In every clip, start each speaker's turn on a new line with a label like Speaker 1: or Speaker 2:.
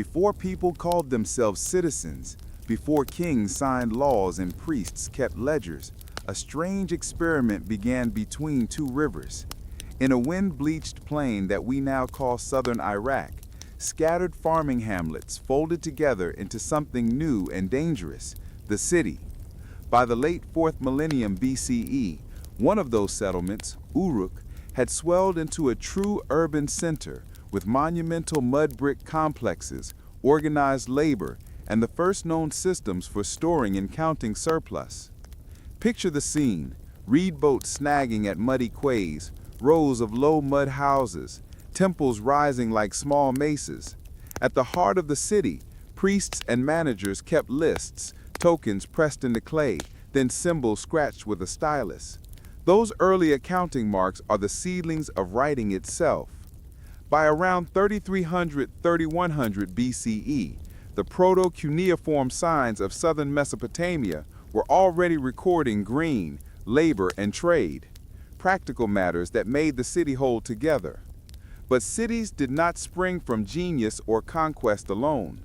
Speaker 1: Before people called themselves citizens, before kings signed laws and priests kept ledgers, a strange experiment began between two rivers. In a wind-bleached plain that we now call southern Iraq, scattered farming hamlets folded together into something new and dangerous, the city. By the late 4th millennium BCE, one of those settlements, Uruk, had swelled into a true urban center with monumental mud brick complexes, organized labor, and the first known systems for storing and counting surplus. Picture the scene: reed boats snagging at muddy quays, rows of low mud houses, temples rising like small mesas. At the heart of the city, priests and managers kept lists, tokens pressed into clay, then symbols scratched with a stylus. Those early accounting marks are the seedlings of writing itself. By around 3300–3100 BCE, the proto-cuneiform signs of southern Mesopotamia were already recording grain, labor, and trade, practical matters that made the city hold together. But cities did not spring from genius or conquest alone.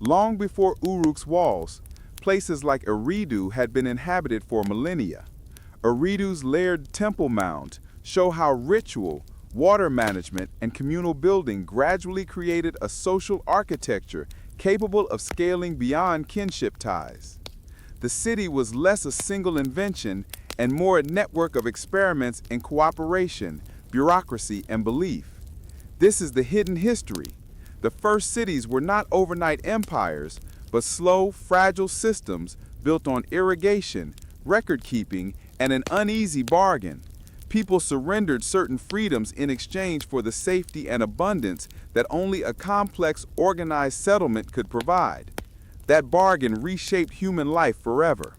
Speaker 1: Long before Uruk's walls, places like Eridu had been inhabited for millennia. Eridu's layered temple mound show how ritual, water management, and communal building gradually created a social architecture capable of scaling beyond kinship ties. The city was less a single invention and more a network of experiments in cooperation, bureaucracy, and belief. This is the hidden history. The first cities were not overnight empires, but slow, fragile systems built on irrigation, record-keeping, and an uneasy bargain. People surrendered certain freedoms in exchange for the safety and abundance that only a complex, organized settlement could provide. That bargain reshaped human life forever.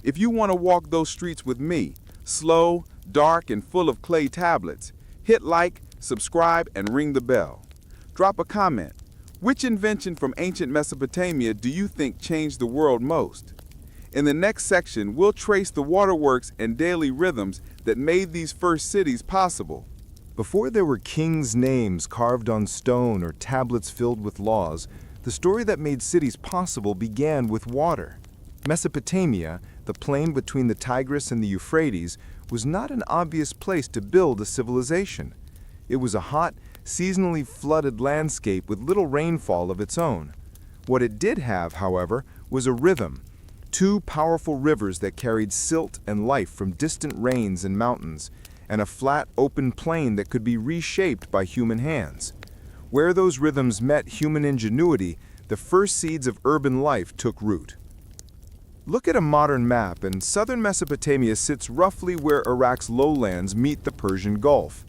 Speaker 1: If you want to walk those streets with me, slow, dark, and full of clay tablets, hit like, subscribe, and ring the bell. Drop a comment. Which invention from ancient Mesopotamia do you think changed the world most? In the next section, we'll trace the waterworks and daily rhythms that made these first cities possible.
Speaker 2: Before there were kings' names carved on stone or tablets filled with laws, the story that made cities possible began with water. Mesopotamia, the plain between the Tigris and the Euphrates, was not an obvious place to build a civilization. It was a hot, seasonally flooded landscape with little rainfall of its own. What it did have, however, was a rhythm. Two powerful rivers that carried silt and life from distant rains and mountains, and a flat, open plain that could be reshaped by human hands. Where those rhythms met human ingenuity, the first seeds of urban life took root. Look at a modern map, and southern Mesopotamia sits roughly where Iraq's lowlands meet the Persian Gulf.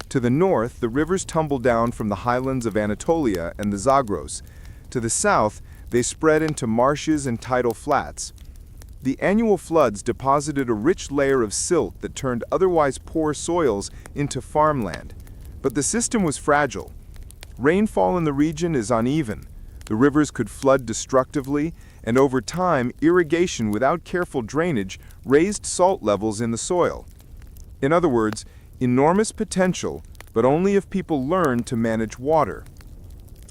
Speaker 2: To the north, the rivers tumble down from the highlands of Anatolia and the Zagros. To the south, they spread into marshes and tidal flats. The annual floods deposited a rich layer of silt that turned otherwise poor soils into farmland. But the system was fragile. Rainfall in the region is uneven. The rivers could flood destructively, and over time, irrigation without careful drainage raised salt levels in the soil. In other words, enormous potential, but only if people learned to manage water.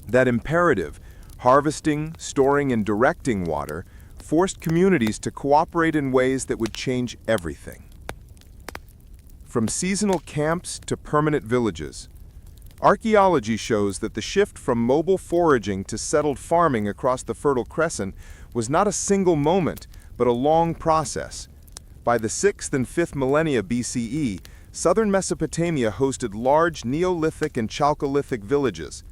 Speaker 2: That imperative, harvesting, storing, and directing water, forced communities to cooperate in ways that would change everything. From seasonal camps to permanent villages, archaeology shows that the shift from mobile foraging to settled farming across the Fertile Crescent was not a single moment, but a long process. By the 6th and 5th millennia BCE, southern Mesopotamia hosted large Neolithic and Chalcolithic villages.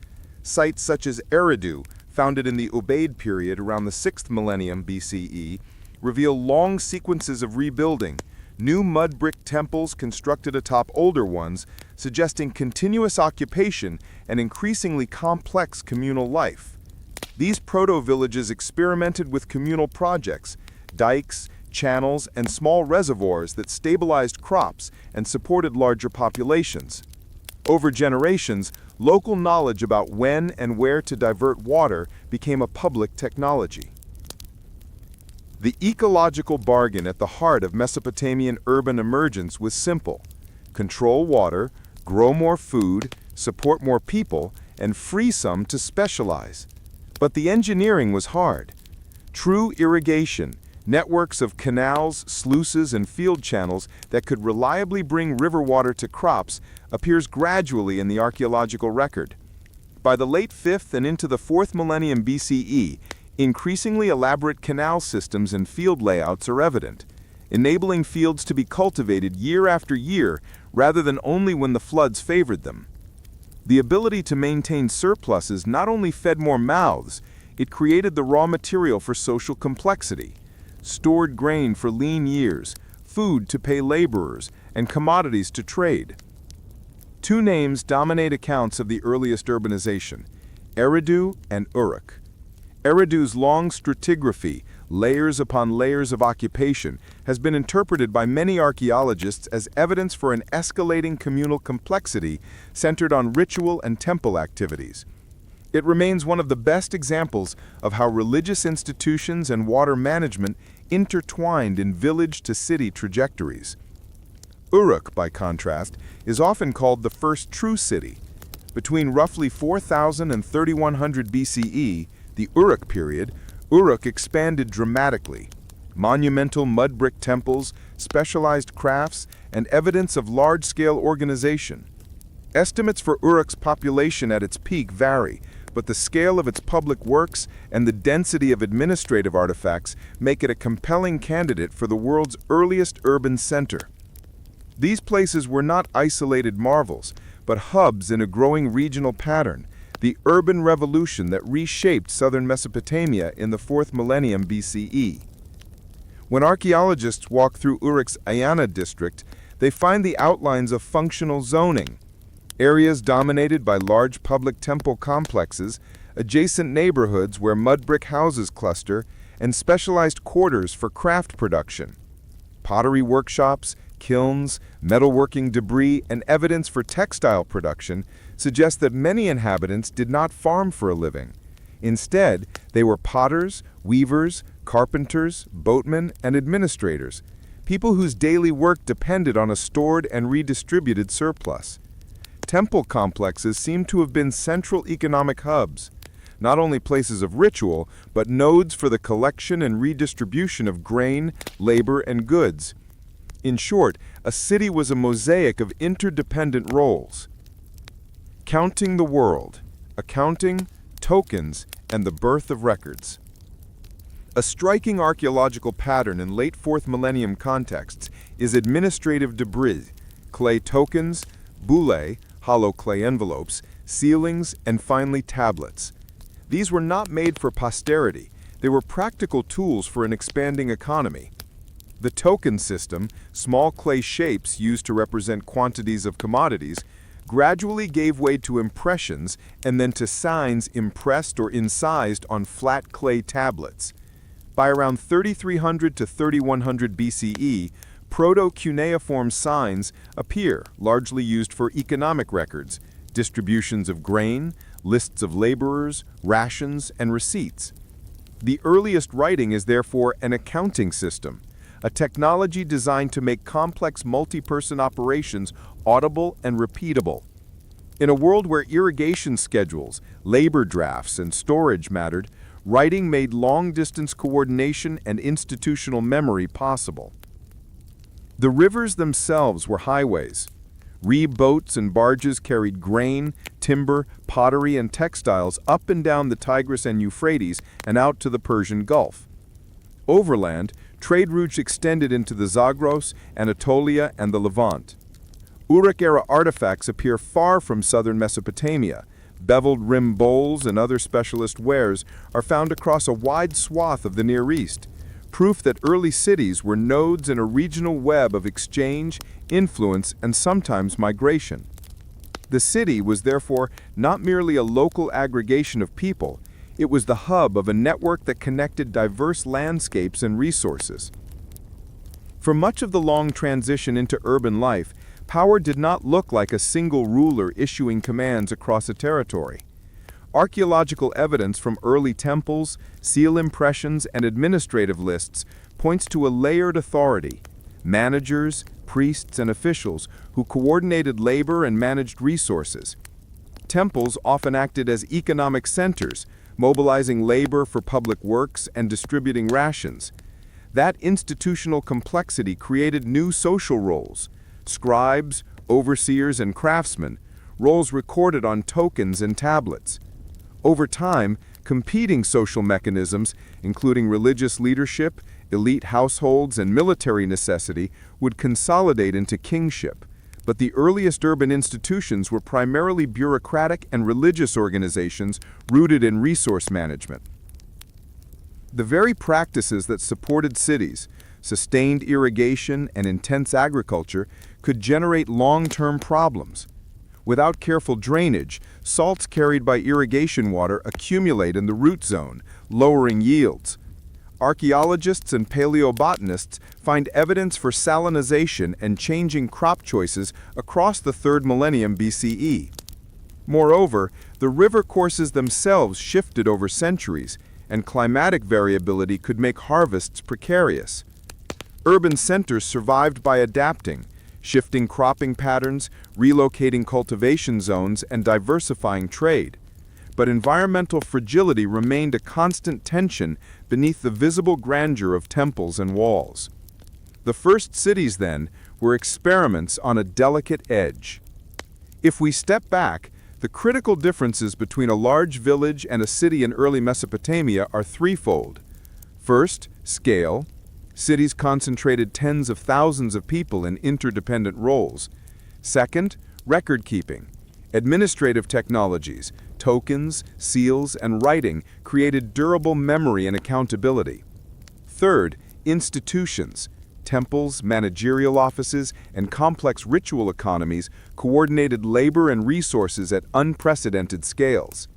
Speaker 2: Sites such as Eridu, founded in the Ubaid period around the 6th millennium BCE, reveal long sequences of rebuilding, new mud brick temples constructed atop older ones, suggesting continuous occupation and increasingly complex communal life. These proto-villages experimented with communal projects, dikes, channels, and small reservoirs that stabilized crops and supported larger populations. Over generations, local knowledge about when and where to divert water became a public technology. The ecological bargain at the heart of Mesopotamian urban emergence was simple: control water, grow more food, support more people, and free some to specialize. But the engineering was hard. True irrigation, networks of canals, sluices, and field channels that could reliably bring river water to crops appears gradually in the archaeological record. By the late 5th and into the 4th millennium BCE, increasingly elaborate canal systems and field layouts are evident, enabling fields to be cultivated year after year rather than only when the floods favored them. The ability to maintain surpluses not only fed more mouths, it created the raw material for social complexity: stored grain for lean years, food to pay laborers, and commodities to trade. Two names dominate accounts of the earliest urbanization: Eridu and Uruk. Eridu's long stratigraphy, layers upon layers of occupation, has been interpreted by many archaeologists as evidence for an escalating communal complexity centered on ritual and temple activities. It remains one of the best examples of how religious institutions and water management intertwined in village-to-city trajectories. Uruk, by contrast, is often called the first true city. Between roughly 4000 and 3100 BCE, the Uruk period, Uruk expanded dramatically. Monumental mud brick temples, specialized crafts, and evidence of large-scale organization. Estimates for Uruk's population at its peak vary, but the scale of its public works and the density of administrative artifacts make it a compelling candidate for the world's earliest urban center. These places were not isolated marvels, but hubs in a growing regional pattern, the urban revolution that reshaped southern Mesopotamia in the 4th millennium BCE. When archaeologists walk through Uruk's Ayana district, they find the outlines of functional zoning, areas dominated by large public temple complexes, adjacent neighborhoods where mud brick houses cluster, and specialized quarters for craft production. Pottery workshops, kilns, metalworking debris, and evidence for textile production suggest that many inhabitants did not farm for a living. Instead, they were potters, weavers, carpenters, boatmen, and administrators, people whose daily work depended on a stored and redistributed surplus. Temple complexes seem to have been central economic hubs, not only places of ritual, but nodes for the collection and redistribution of grain, labor, and goods. In short, a city was a mosaic of interdependent roles. Counting the world, accounting, tokens, and the birth of records. A striking archaeological pattern in late 4th millennium contexts is administrative debris, clay tokens, bullae, hollow clay envelopes, sealings, and finally tablets. These were not made for posterity, they were practical tools for an expanding economy. The token system, small clay shapes used to represent quantities of commodities, gradually gave way to impressions and then to signs impressed or incised on flat clay tablets. By around 3300 to 3100 BCE, proto-cuneiform signs appear, largely used for economic records, distributions of grain, lists of laborers, rations, and receipts. The earliest writing is therefore an accounting system, a technology designed to make complex multi-person operations audible and repeatable. In a world where irrigation schedules, labor drafts, and storage mattered, writing made long-distance coordination and institutional memory possible. The rivers themselves were highways. Reed boats and barges carried grain, timber, pottery, and textiles up and down the Tigris and Euphrates and out to the Persian Gulf. Overland, trade routes extended into the Zagros, Anatolia, and the Levant. Uruk-era artifacts appear far from southern Mesopotamia. Beveled rim bowls and other specialist wares are found across a wide swath of the Near East, proof that early cities were nodes in a regional web of exchange, influence, and sometimes migration. The city was therefore not merely a local aggregation of people, it was the hub of a network that connected diverse landscapes and resources. For much of the long transition into urban life, power did not look like a single ruler issuing commands across a territory. Archaeological evidence from early temples, seal impressions, and administrative lists points to a layered authority: managers, priests, and officials who coordinated labor and managed resources. Temples often acted as economic centers, mobilizing labor for public works and distributing rations. That institutional complexity created new social roles: scribes, overseers, and craftsmen, roles recorded on tokens and tablets. Over time, competing social mechanisms, including religious leadership, elite households, and military necessity, would consolidate into kingship. But the earliest urban institutions were primarily bureaucratic and religious organizations rooted in resource management. The very practices that supported cities, sustained irrigation and intense agriculture, could generate long-term problems. Without careful drainage, salts carried by irrigation water accumulate in the root zone, lowering yields. Archaeologists and paleobotanists find evidence for salinization and changing crop choices across the 3rd millennium BCE. Moreover, the river courses themselves shifted over centuries, and climatic variability could make harvests precarious. Urban centers survived by adapting, shifting cropping patterns, relocating cultivation zones, and diversifying trade. But environmental fragility remained a constant tension beneath the visible grandeur of temples and walls. The first cities, then, were experiments on a delicate edge. If we step back, the critical differences between a large village and a city in early Mesopotamia are threefold. First, scale. Cities concentrated tens of thousands of people in interdependent roles. Second, record-keeping. Administrative technologies, tokens, seals, and writing created durable memory and accountability. Third, institutions. Temples, managerial offices, and complex ritual economies coordinated labor and resources at unprecedented scales.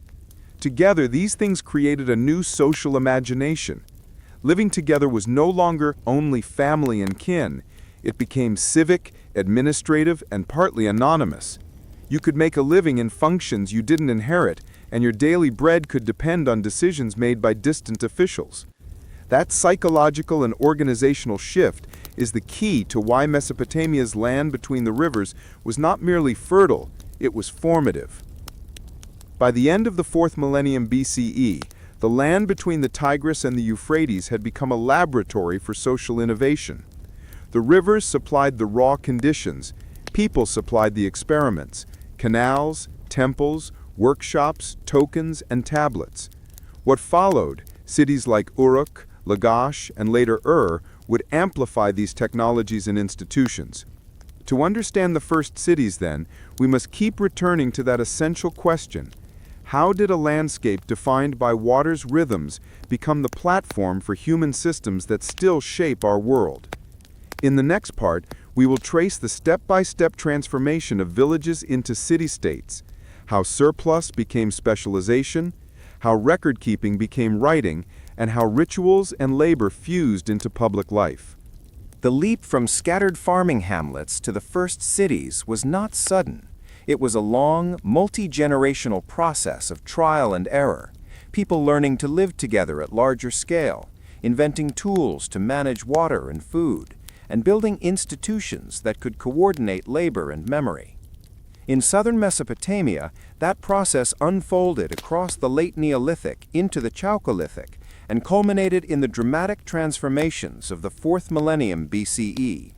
Speaker 2: Together, these things created a new social imagination. Living together was no longer only family and kin. It became civic, administrative, and partly anonymous. You could make a living in functions you didn't inherit, and your daily bread could depend on decisions made by distant officials. That psychological and organizational shift is the key to why Mesopotamia's land between the rivers was not merely fertile, it was formative. By the end of the 4th millennium BCE, the land between the Tigris and the Euphrates had become a laboratory for social innovation. The rivers supplied the raw conditions, people supplied the experiments: canals, temples, workshops, tokens, and tablets. What followed, cities like Uruk, Lagash, and later would amplify these technologies and institutions. To understand the first cities, then, we must keep returning to that essential question: how did a landscape defined by water's rhythms become the platform for human systems that still shape our world? In the next part, we will trace the step-by-step transformation of villages into city-states, how surplus became specialization, how record-keeping became writing, and how rituals and labor fused into public life.
Speaker 3: The leap from scattered farming hamlets to the first cities was not sudden. It was a long, multi-generational process of trial and error, people learning to live together at larger scale, inventing tools to manage water and food, and building institutions that could coordinate labor and memory. In southern Mesopotamia, that process unfolded across the late Neolithic into the Chalcolithic and culminated in the dramatic transformations of the 4th millennium BCE.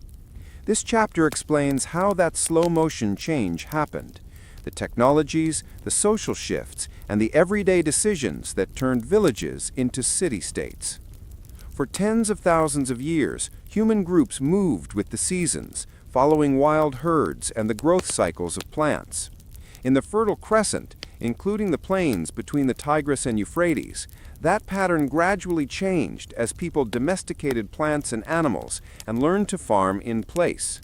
Speaker 3: This chapter explains how that slow-motion change happened, the technologies, the social shifts, and the everyday decisions that turned villages into city-states. For tens of thousands of years, human groups moved with the seasons, following wild herds and the growth cycles of plants. In the Fertile Crescent, including the plains between the Tigris and Euphrates, that pattern gradually changed as people domesticated plants and animals and learned to farm in place.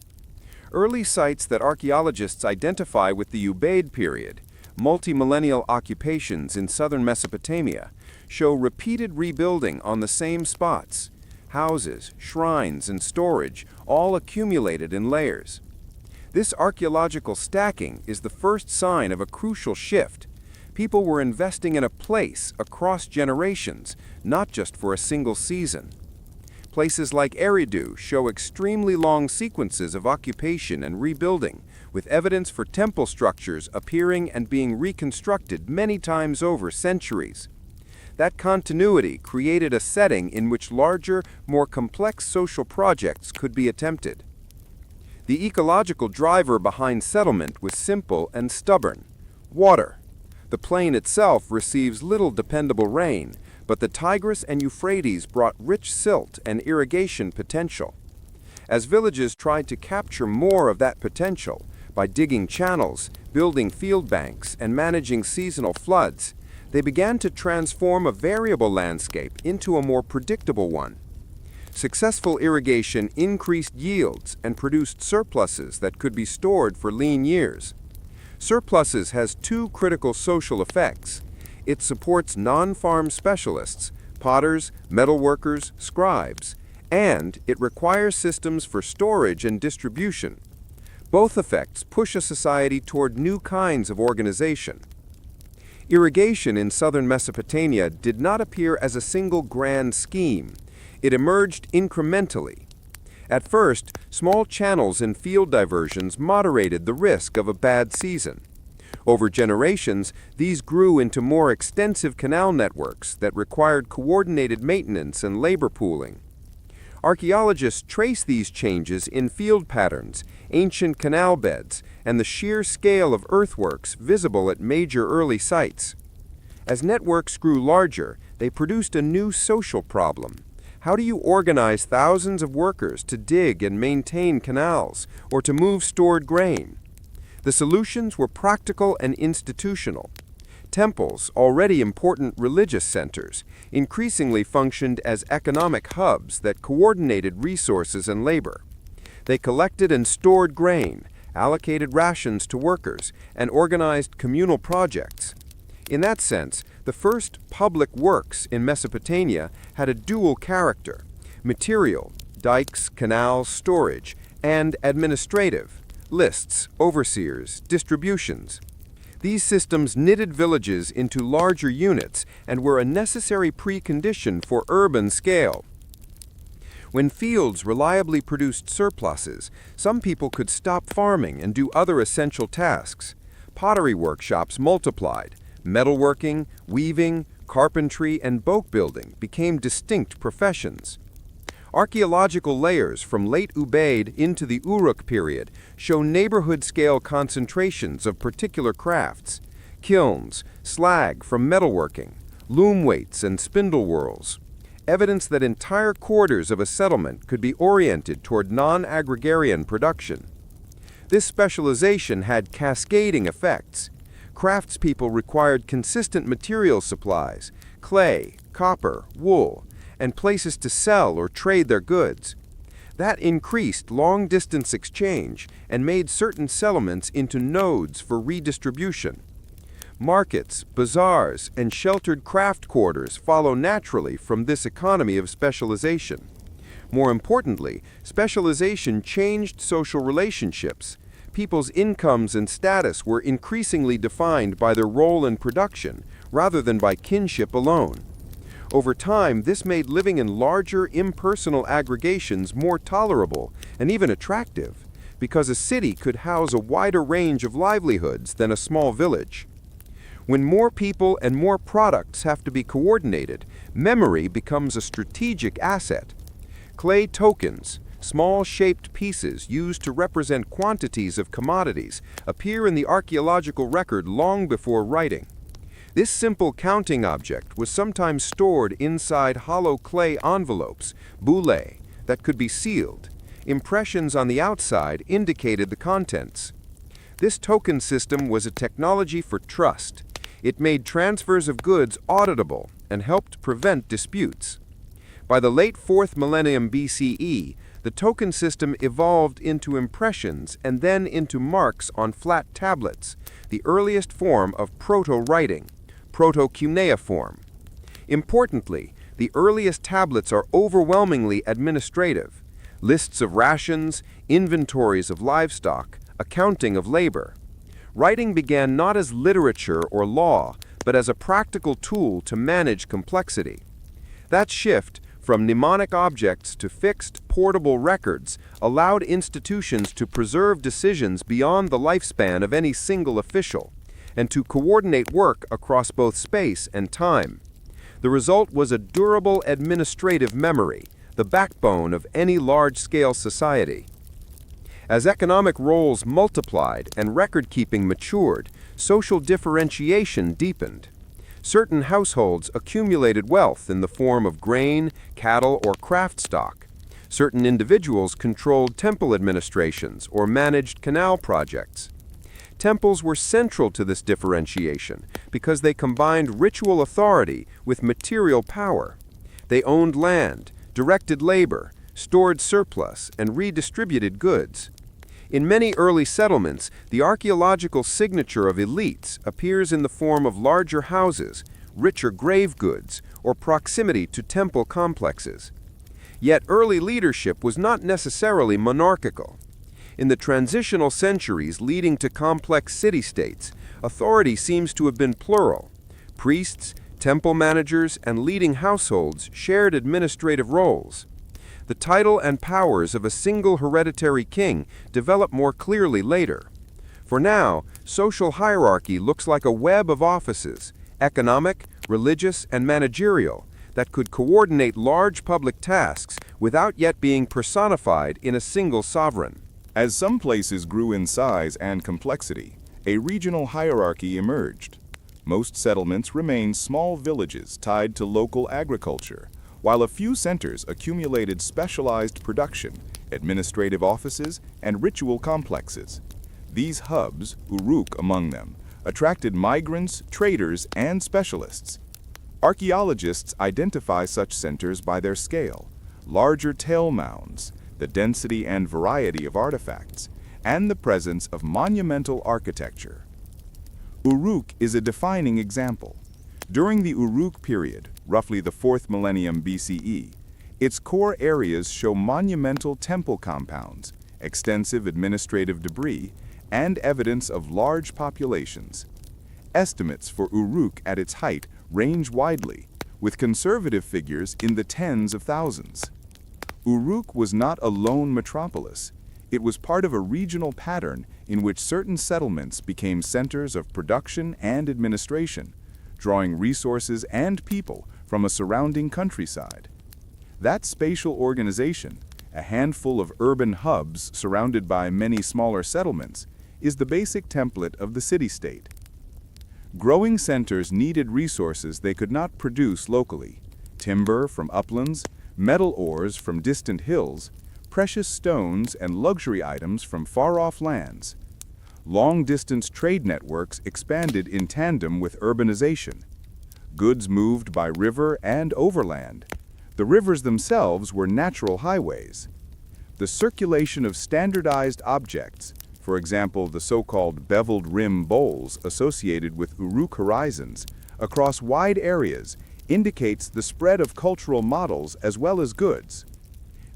Speaker 3: Early sites that archaeologists identify with the Ubaid period, multi-millennial occupations in southern Mesopotamia, show repeated rebuilding on the same spots: houses, shrines, and storage, all accumulated in layers. This archaeological stacking is the first sign of a crucial shift. People were investing in a place across generations, not just for a single season. Places like Eridu show extremely long sequences of occupation and rebuilding, with evidence for temple structures appearing and being reconstructed many times over centuries. That continuity created a setting in which larger, more complex social projects could be attempted. The ecological driver behind settlement was simple and stubborn: water. The plain itself receives little dependable rain, but the Tigris and Euphrates brought rich silt and irrigation potential. As villages tried to capture more of that potential by digging channels, building field banks, and managing seasonal floods, they began to transform a variable landscape into a more predictable one. Successful irrigation increased yields and produced surpluses that could be stored for lean years. Surpluses has two critical social effects. It supports non-farm specialists, potters, metalworkers, scribes, and it requires systems for storage and distribution. Both effects push a society toward new kinds of organization. Irrigation in southern Mesopotamia did not appear as a single grand scheme. It emerged incrementally. At first, small channels and field diversions moderated the risk of a bad season. Over generations, these grew into more extensive canal networks that required coordinated maintenance and labor pooling. Archaeologists trace these changes in field patterns, ancient canal beds, and the sheer scale of earthworks visible at major early sites. As networks grew larger, they produced a new social problem. How do you organize thousands of workers to dig and maintain canals, or to move stored grain? The solutions were practical and institutional. Temples, already important religious centers, increasingly functioned as economic hubs that coordinated resources and labor. They collected and stored grain, allocated rations to workers, and organized communal projects. In that sense, the first public works in Mesopotamia had a dual character: material, dikes, canals, storage, and administrative, lists, overseers, distributions. These systems knitted villages into larger units and were a necessary precondition for urban scale. When fields reliably produced surpluses, some people could stop farming and do other essential tasks. Pottery workshops multiplied. Metalworking, weaving, carpentry, and boat building became distinct professions. Archaeological layers from late Ubaid into the Uruk period show neighborhood-scale concentrations of particular crafts: kilns, slag from metalworking, loom weights, and spindle whorls. Evidence that entire quarters of a settlement could be oriented toward non-agrarian production. This specialization had cascading effects. Craftspeople required consistent material supplies: clay, copper, wool, and places to sell or trade their goods. That increased long-distance exchange and made certain settlements into nodes for redistribution. Markets, bazaars, and sheltered craft quarters follow naturally from this economy of specialization. More importantly, specialization changed social relationships. People's incomes and status were increasingly defined by their role in production, rather than by kinship alone. Over time, this made living in larger, impersonal aggregations more tolerable and even attractive, because a city could house a wider range of livelihoods than a small village. When more people and more products have to be coordinated, memory becomes a strategic asset. Clay tokens, small shaped pieces used to represent quantities of commodities, appear in the archaeological record long before writing. This simple counting object was sometimes stored inside hollow clay envelopes, boule, that could be sealed. Impressions on the outside indicated the contents. This token system was a technology for trust. It made transfers of goods auditable and helped prevent disputes. By the late 4th millennium BCE, the token system evolved into impressions and then into marks on flat tablets, the earliest form of proto-writing, proto-cuneiform. Importantly, the earliest tablets are overwhelmingly administrative: lists of rations, inventories of livestock, accounting of labor. Writing began not as literature or law, but as a practical tool to manage complexity. That shift from mnemonic objects to fixed, portable records allowed institutions to preserve decisions beyond the lifespan of any single official, and to coordinate work across both space and time.
Speaker 4: The result was a durable administrative memory, the backbone of any large-scale society. As economic roles multiplied and record-keeping matured, social differentiation deepened. Certain households accumulated wealth in the form of grain, cattle, or craft stock. Certain individuals controlled temple administrations or managed canal projects. Temples were central to this differentiation because they combined ritual authority with material power. They owned land, directed labor, stored surplus, and redistributed goods. In many early settlements, the archaeological signature of elites appears in the form of larger houses, richer grave goods, or proximity to temple complexes. Yet early leadership was not necessarily monarchical. In the transitional centuries leading to complex city-states, authority seems to have been plural. Priests, temple managers, and leading households shared administrative roles. The title and powers of a single hereditary king develop more clearly later. For now, social hierarchy looks like a web of offices, economic, religious, and managerial, that could coordinate large public tasks without yet being personified in a single sovereign.
Speaker 1: As some places grew in size and complexity, a regional hierarchy emerged. Most settlements remained small villages tied to local agriculture, while a few centers accumulated specialized production, administrative offices, and ritual complexes. These hubs, Uruk among them, attracted migrants, traders, and specialists. Archaeologists identify such centers by their scale, larger tail mounds, the density and variety of artifacts, and the presence of monumental architecture. Uruk is a defining example. During the Uruk period, roughly the 4th millennium BCE, its core areas show monumental temple compounds, extensive administrative debris, and evidence of large populations. Estimates for Uruk at its height range widely, with conservative figures in the tens of thousands. Uruk was not a lone metropolis. It was part of a regional pattern in which certain settlements became centers of production and administration, drawing resources and people from a surrounding countryside. That spatial organization, a handful of urban hubs surrounded by many smaller settlements, is the basic template of the city-state. Growing centers needed resources they could not produce locally: timber from uplands, metal ores from distant hills, precious stones and luxury items from far-off lands. Long-distance trade networks expanded in tandem with urbanization. Goods moved by river and overland. The rivers themselves were natural highways. The circulation of standardized objects, for example the so-called beveled rim bowls associated with Uruk horizons, across wide areas indicates the spread of cultural models as well as goods.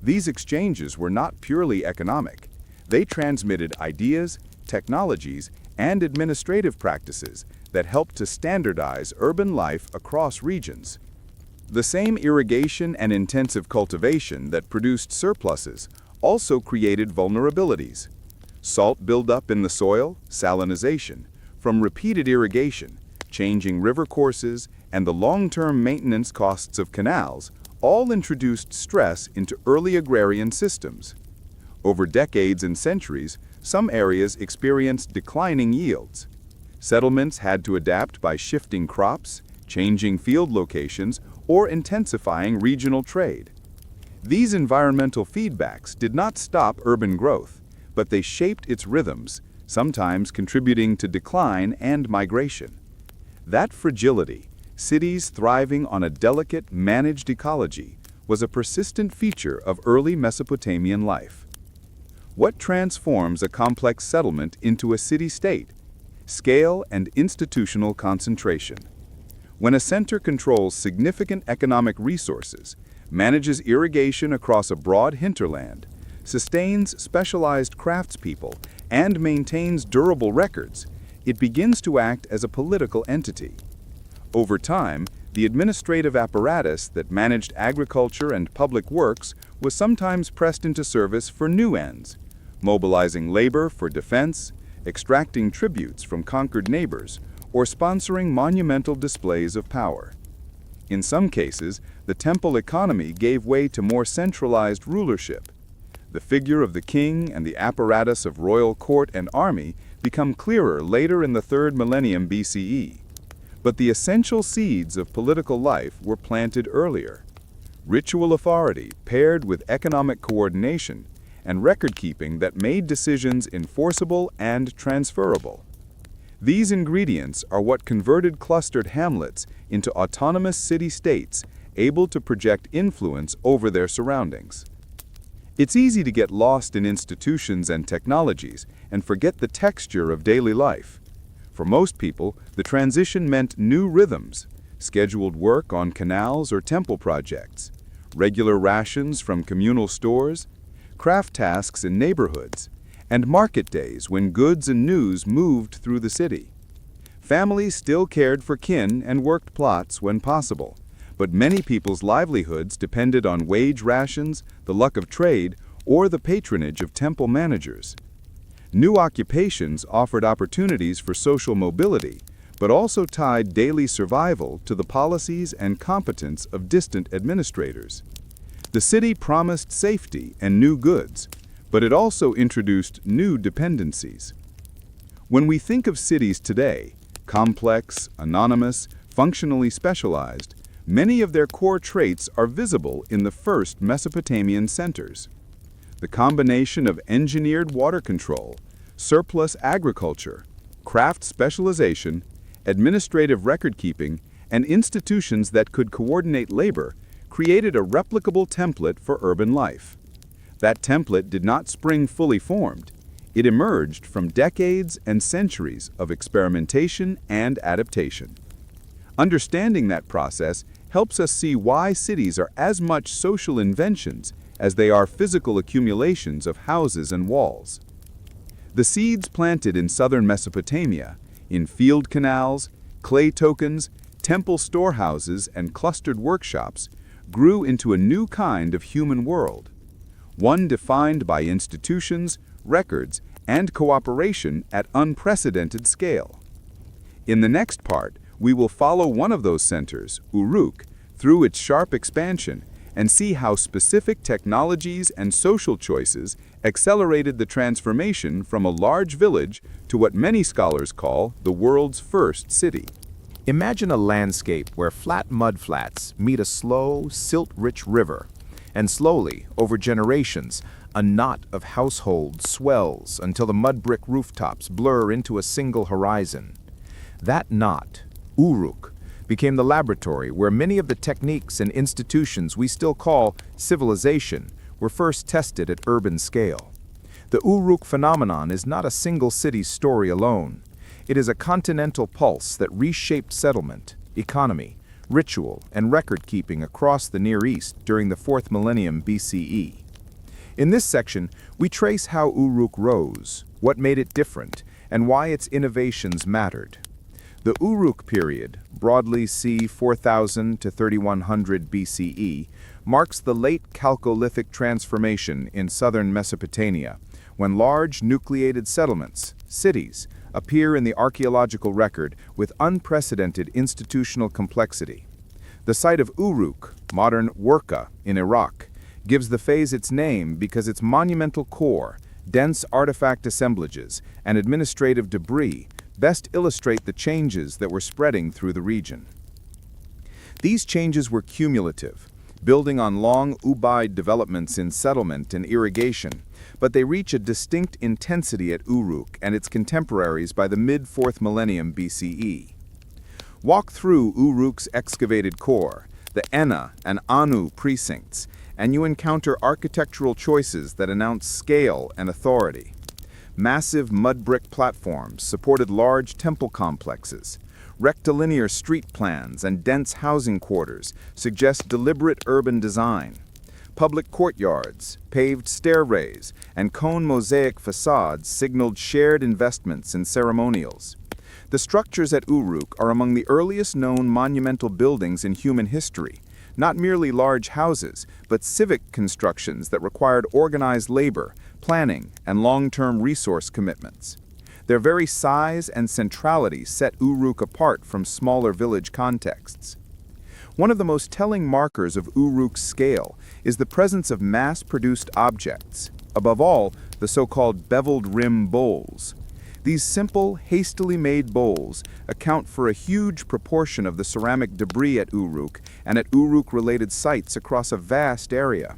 Speaker 1: These exchanges were not purely economic. They transmitted ideas, technologies, and administrative practices that helped to standardize urban life across regions. The same irrigation and intensive cultivation that produced surpluses also created vulnerabilities. Salt buildup in the soil, salinization, from repeated irrigation, changing river courses, and the long-term maintenance costs of canals all introduced stress into early agrarian systems. Over decades and centuries, some areas experienced declining yields. Settlements had to adapt by shifting crops, changing field locations, or intensifying regional trade. These environmental feedbacks did not stop urban growth, but they shaped its rhythms, sometimes contributing to decline and migration. That fragility, cities thriving on a delicate, managed ecology, was a persistent feature of early Mesopotamian life. What transforms a complex settlement into a city-state? Scale and institutional concentration. When a center controls significant economic resources, manages irrigation across a broad hinterland, sustains specialized craftspeople, and maintains durable records, it begins to act as a political entity. Over time, the administrative apparatus that managed agriculture and public works was sometimes pressed into service for new ends, mobilizing labor for defense, extracting tributes from conquered neighbors, or sponsoring monumental displays of power. In some cases, the temple economy gave way to more centralized rulership. The figure of the king and the apparatus of royal court and army become clearer later in the 3rd millennium BCE. But the essential seeds of political life were planted earlier. Ritual authority paired with economic coordination and record-keeping that made decisions enforceable and transferable. These ingredients are what converted clustered hamlets into autonomous city-states able to project influence over their surroundings. It's easy to get lost in institutions and technologies and forget the texture of daily life. For most people, the transition meant new rhythms, scheduled work on canals or temple projects, regular rations from communal stores, craft tasks in neighborhoods, and market days when goods and news moved through the city. Families still cared for kin and worked plots when possible, but many people's livelihoods depended on wage rations, the luck of trade, or the patronage of temple managers. New occupations offered opportunities for social mobility, but also tied daily survival to the policies and competence of distant administrators. The city promised safety and new goods, but it also introduced new dependencies. When we think of cities today, complex, anonymous, functionally specialized, many of their core traits are visible in the first Mesopotamian centers. The combination of engineered water control, surplus agriculture, craft specialization, administrative record-keeping, and institutions that could coordinate labor created a replicable template for urban life. That template did not spring fully formed. It emerged from decades and centuries of experimentation and adaptation. Understanding that process helps us see why cities are as much social inventions as they are physical accumulations of houses and walls. The seeds planted in southern Mesopotamia, in field canals, clay tokens, temple storehouses, and clustered workshops, grew into a new kind of human world, one defined by institutions, records, and cooperation at unprecedented scale. In the next part, we will follow one of those centers, Uruk, through its sharp expansion and see how specific technologies and social choices accelerated the transformation from a large village to what many scholars call the world's first city.
Speaker 3: Imagine a landscape where flat mudflats meet a slow, silt-rich river, and slowly, over generations, a knot of households swells until the mud-brick rooftops blur into a single horizon. That knot, Uruk, became the laboratory where many of the techniques and institutions we still call civilization were first tested at urban scale. The Uruk phenomenon is not a single city's story alone. It is a continental pulse that reshaped settlement, economy, ritual, and record-keeping across the Near East during the 4th millennium BCE. In this section, we trace how Uruk rose, what made it different, and why its innovations mattered. The Uruk period, broadly c. 4000 to 3100 BCE, marks the late Chalcolithic transformation in southern Mesopotamia, when large nucleated settlements, cities, appear in the archaeological record with unprecedented institutional complexity. The site of Uruk, modern Uruk in Iraq, gives the phase its name because its monumental core, dense artifact assemblages, and administrative debris best illustrate the changes that were spreading through the region. These changes were cumulative, building on long Ubaid developments in settlement and irrigation, but they reach a distinct intensity at Uruk and its contemporaries by the mid-4th millennium BCE. Walk through Uruk's excavated core, the Enna and Anu precincts, and you encounter architectural choices that announce scale and authority. Massive mud-brick platforms supported large temple complexes. Rectilinear street plans and dense housing quarters suggest deliberate urban design. Public courtyards, paved stairways, and cone mosaic facades signaled shared investments in ceremonials. The structures at Uruk are among the earliest known monumental buildings in human history, not merely large houses, but civic constructions that required organized labor, planning, and long-term resource commitments. Their very size and centrality set Uruk apart from smaller village contexts.
Speaker 1: One of the most telling markers of Uruk's scale is the presence of mass-produced objects, above all, the so-called beveled rim bowls. These simple, hastily made bowls account for a huge proportion of the ceramic debris at Uruk and at Uruk-related sites across a vast area.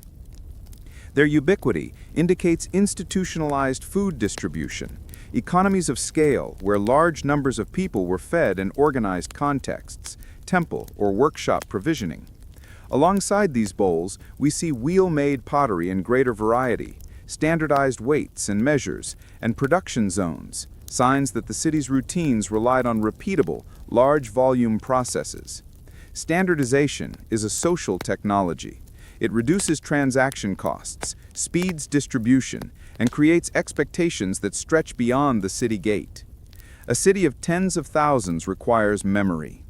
Speaker 1: Their ubiquity indicates institutionalized food distribution, economies of scale where large numbers of people were fed in organized contexts, temple or workshop provisioning. Alongside these bowls, we see wheel-made pottery in greater variety, standardized weights and measures, and production zones, signs that the city's routines relied on repeatable, large-volume processes. Standardization is a social technology. It reduces transaction costs, speeds distribution, and creates expectations that stretch beyond the city gate. A city of tens of thousands requires memory.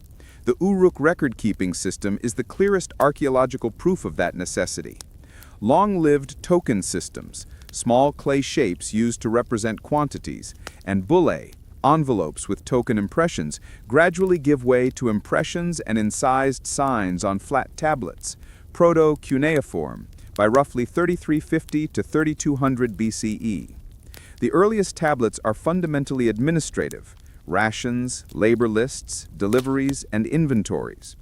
Speaker 1: The Uruk record-keeping system is the clearest archaeological proof of that necessity. Long-lived token systems, small clay shapes used to represent quantities, and bullae, envelopes with token impressions, gradually give way to impressions and incised signs on flat tablets, proto-cuneiform, by roughly 3350 to 3200 BCE. The earliest tablets are fundamentally administrative: rations, labor lists, deliveries, and inventories.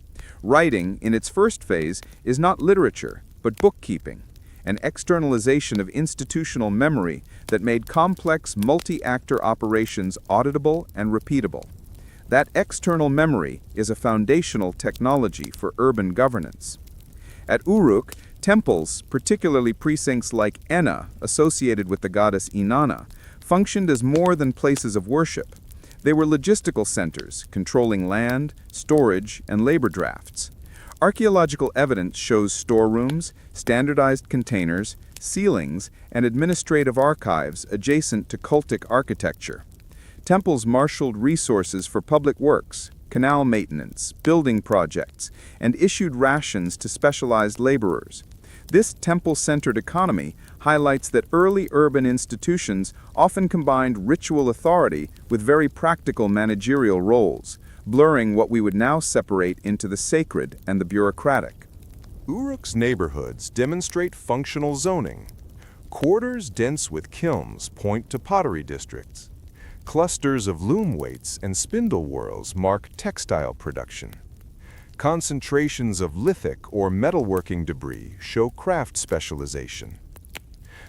Speaker 1: Writing, in its first phase, is not literature, but bookkeeping, an externalization of institutional memory that made complex multi-actor operations auditable and repeatable. That external memory is a foundational technology for urban governance. At Uruk, temples, particularly precincts like Enna, associated with the goddess Inanna, functioned as more than places of worship. They were logistical centers, controlling land, storage, and labor drafts. Archaeological evidence shows storerooms, standardized containers, ceilings, and administrative archives adjacent to cultic architecture. Temples marshaled resources for public works, canal maintenance, building projects, and issued rations to specialized laborers. This temple-centered economy highlights that early urban institutions often combined ritual authority with very practical managerial roles, blurring what we would now separate into the sacred and the bureaucratic.
Speaker 2: Uruk's neighborhoods demonstrate functional zoning. Quarters dense with kilns point to pottery districts. Clusters of loom weights and spindle whorls mark textile production. Concentrations of lithic or metalworking debris show craft specialization.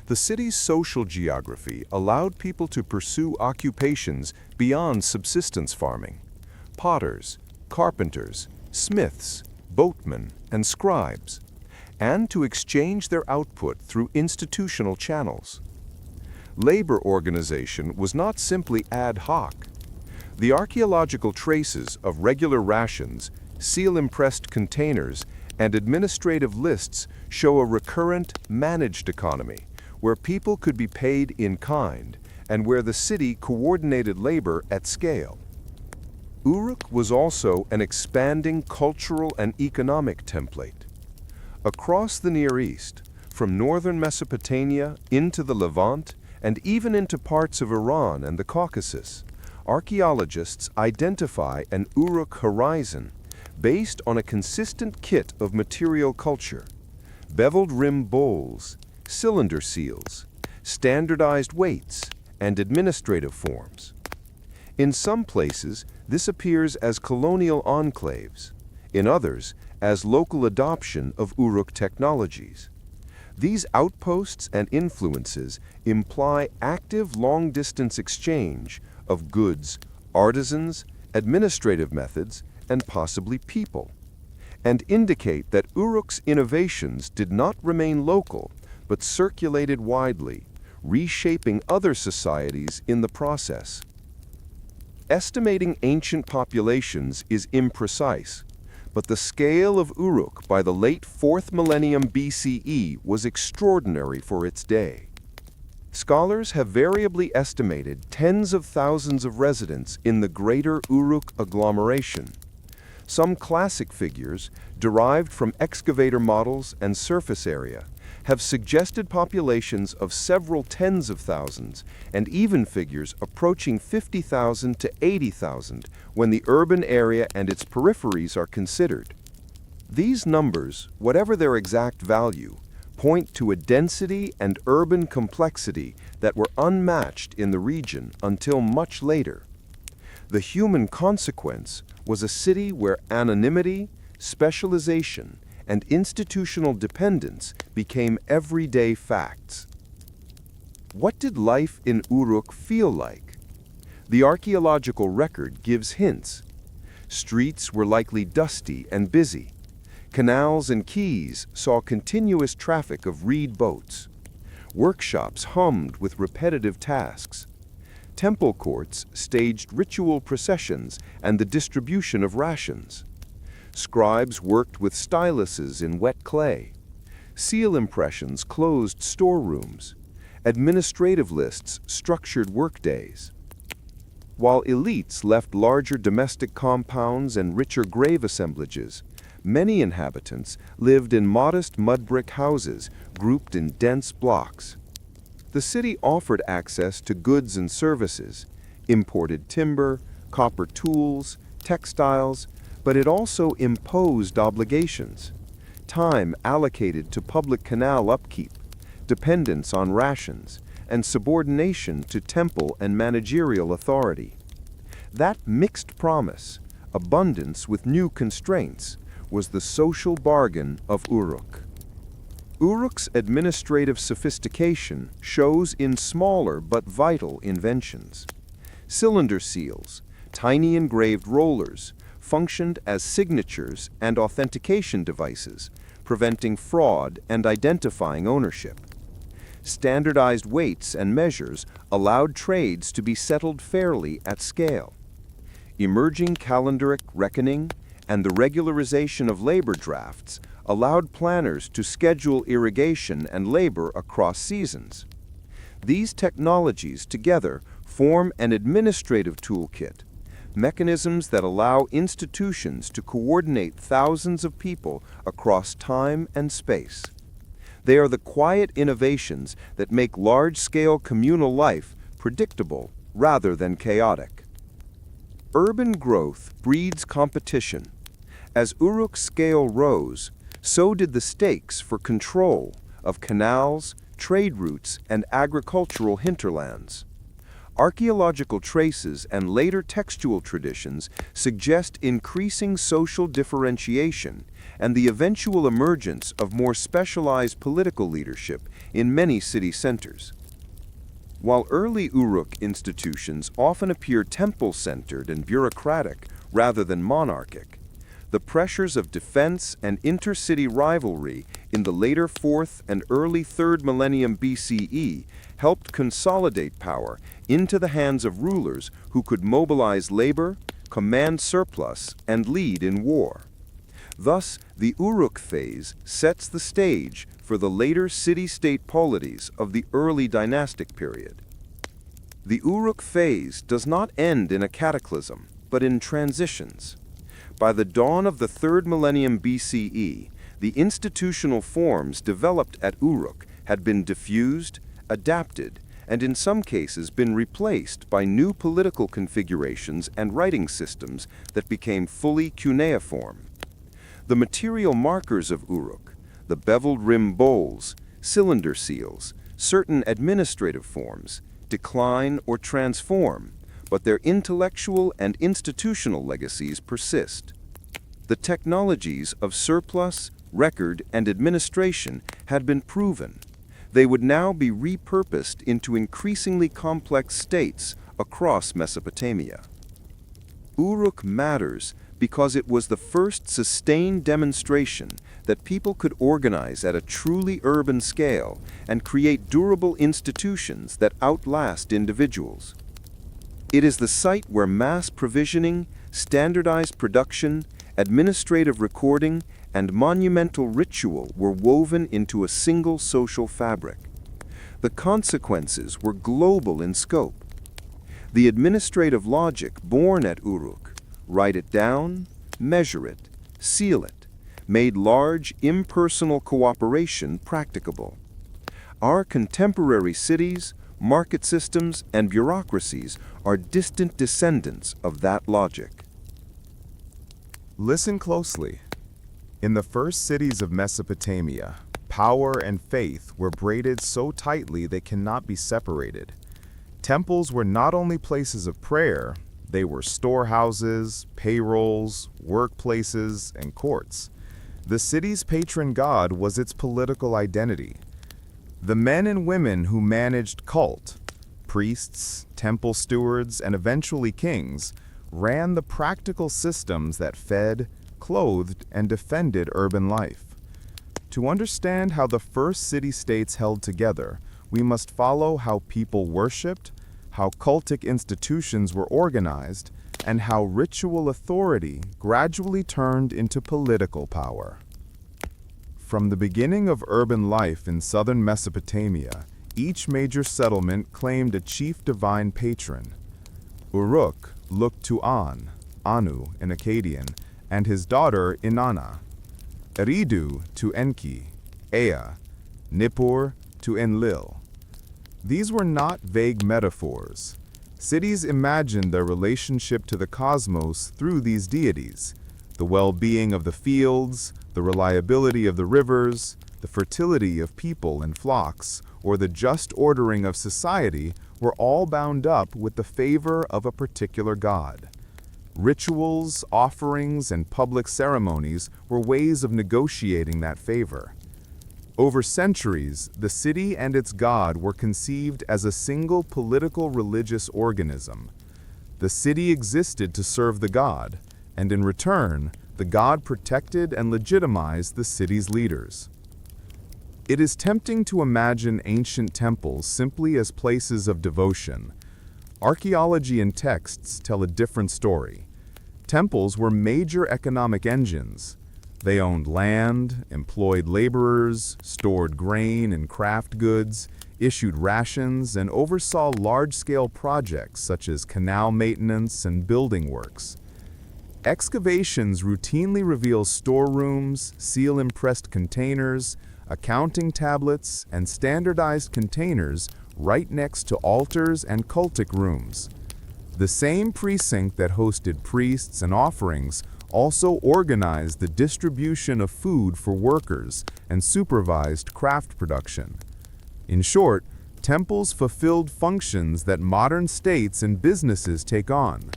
Speaker 2: The city's social geography allowed people to pursue occupations beyond subsistence farming. Potters, carpenters, smiths, boatmen, and scribes, and to exchange their output through institutional channels. Labor organization was not simply ad hoc. The archaeological traces of regular rations, seal-impressed containers, and administrative lists show a recurrent, managed economy where people could be paid in kind and where the city coordinated labor at scale. Uruk was also an expanding cultural and economic template. Across the Near East, from northern Mesopotamia into the Levant, and even into parts of Iran and the Caucasus, archaeologists identify an Uruk horizon based on a consistent kit of material culture: beveled rim bowls, cylinder seals, standardized weights, and administrative forms. In some places, this appears as colonial enclaves, in others, as local adoption of Uruk technologies. These outposts and influences imply active long-distance exchange of goods, artisans, administrative methods, and possibly people, and indicate that Uruk's innovations did not remain local, but circulated widely, reshaping other societies in the process. Estimating ancient populations is imprecise, but the scale of Uruk by the late 4th millennium BCE was extraordinary for its day. Scholars have variably estimated tens of thousands of residents in the greater Uruk agglomeration. Some classic figures, derived from excavator models and surface area, have suggested populations of several tens of thousands, and even figures approaching 50,000 to 80,000 when the urban area and its peripheries are considered.
Speaker 4: These numbers, whatever their exact value, point to a density and urban complexity that were unmatched in the region until much later. The human consequence was a city where anonymity, specialization, and institutional dependence became everyday facts. What did life in Uruk feel like? The archaeological record gives hints. Streets were likely dusty and busy. Canals and quays saw continuous traffic of reed boats. Workshops hummed with repetitive tasks. Temple courts staged ritual processions and the distribution of rations. Scribes worked with styluses in wet clay. Seal impressions closed storerooms. Administrative lists structured workdays. While elites left larger domestic compounds and richer grave assemblages, many inhabitants lived in modest mud brick houses grouped in dense blocks. The city offered access to goods and services, imported timber, copper tools, textiles, but it also imposed obligations. Time allocated to public canal upkeep, dependence on rations, and subordination to temple and managerial authority. That mixed promise, abundance with new constraints, was the social bargain of Uruk. Uruk's administrative sophistication shows in smaller but vital inventions. Cylinder seals, tiny engraved rollers, functioned as signatures and authentication devices, preventing fraud and identifying ownership. Standardized weights and measures allowed trades to be settled fairly at scale. Emerging calendaric reckoning and the regularization of labor drafts allowed planners to schedule irrigation and labor across seasons. These technologies together form an administrative toolkit, mechanisms that allow institutions to coordinate thousands of people across time and space. They are the quiet innovations that make large-scale communal life predictable rather than chaotic. Urban growth breeds competition. As Uruk's scale rose, so did the stakes for control of canals, trade routes, and agricultural hinterlands. Archaeological traces and later textual traditions suggest increasing social differentiation and the eventual emergence of more specialized political leadership in many city centers. While early Uruk institutions often appear temple-centered and bureaucratic rather than monarchic, the pressures of defense and intercity rivalry in the later 4th and early 3rd millennium BCE helped consolidate power into the hands of rulers who could mobilize labor, command surplus, and lead in war. Thus, the Uruk phase sets the stage for the later city-state polities of the early dynastic period. The Uruk phase does not end in a cataclysm, but in transitions. By the dawn of the 3rd millennium BCE, the institutional forms developed at Uruk had been diffused, adapted, and in some cases been replaced by new political configurations and writing systems that became fully cuneiform. The material markers of Uruk, the beveled rim bowls, cylinder seals, certain administrative forms, decline or transform, but their intellectual and institutional legacies persist. The technologies of surplus, record, and administration had been proven. They would now be repurposed into increasingly complex states across Mesopotamia. Uruk matters because it was the first sustained demonstration that people could organize at a truly urban scale and create durable institutions that outlast individuals. It is the site where mass provisioning, standardized production, administrative recording, and monumental ritual were woven into a single social fabric. The consequences were global in scope. The administrative logic born at Uruk, write it down, measure it, seal it, made large impersonal cooperation practicable. Our contemporary cities, market systems, and bureaucracies are distant descendants of that logic.
Speaker 1: Listen closely.
Speaker 2: In the first cities of Mesopotamia, power and faith were braided so tightly they cannot be separated. Temples were not only places of prayer, they were storehouses, payrolls, workplaces, and courts. The city's patron god was its political identity. The men and women who managed cult, priests, temple stewards, and eventually kings, ran the practical systems that fed, clothed, and defended urban life. To understand how the first city-states held together, we must follow how people worshipped, how cultic institutions were organized, and how ritual authority gradually turned into political power. From the beginning of urban life in southern Mesopotamia, each major settlement claimed a chief divine patron. Uruk looked to Anu in Akkadian, and his daughter Inanna. Eridu to Enki, Ea, Nippur to Enlil. These were not vague metaphors. Cities imagined their relationship to the cosmos through these deities. The well-being of the fields, the reliability of the rivers, the fertility of people and flocks, or the just ordering of society were all bound up with the favor of a particular god. Rituals, offerings, and public ceremonies were ways of negotiating that favor. Over centuries, the city and its god were conceived as a single political religious organism. The city existed to serve the god, and in return, the god protected and legitimized the city's leaders. It is tempting to imagine ancient temples simply as places of devotion. Archaeology and texts tell a different story. Temples were major economic engines. They owned land, employed laborers, stored grain and craft goods, issued rations, and oversaw large-scale projects such as canal maintenance and building works. Excavations routinely reveal storerooms, seal-impressed containers, accounting tablets, and standardized containers right next to altars and cultic rooms. The same precinct that hosted priests and offerings also organized the distribution of food for workers and supervised craft production. In short, temples fulfilled functions that modern states and businesses take on: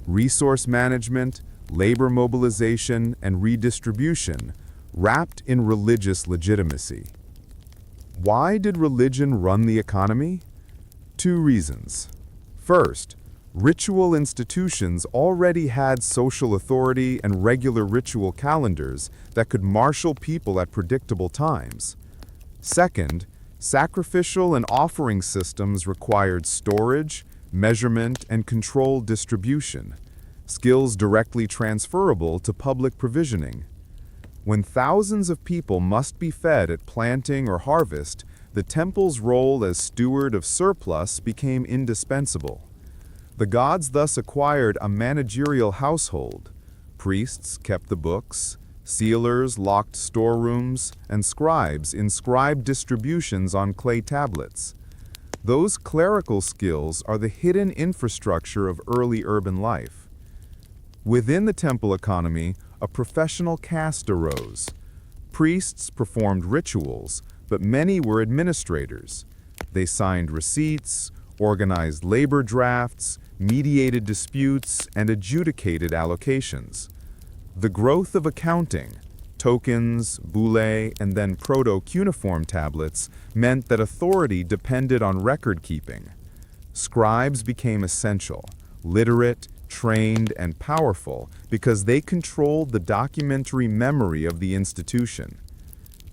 Speaker 2: resource management, labor mobilization, and redistribution, wrapped in religious legitimacy. Why did religion run the economy? Two reasons. First, ritual institutions already had social authority and regular ritual calendars that could marshal people at predictable times. Second, sacrificial and offering systems required storage, measurement, and controlled distribution, skills directly transferable to public provisioning. When thousands of people must be fed at planting or harvest, the temple's role as steward of surplus became indispensable. The gods thus acquired a managerial household. Priests kept the books, sealers locked storerooms, and scribes inscribed distributions on clay tablets. Those clerical skills are the hidden infrastructure of early urban life. Within the temple economy, a professional caste arose. Priests performed rituals, but many were administrators. They signed receipts, organized labor drafts, mediated disputes, and adjudicated allocations. The growth of accounting, tokens, boule, and then proto-cuneiform tablets meant that authority depended on record-keeping. Scribes became essential, literate, trained, and powerful because they controlled the documentary memory of the institution.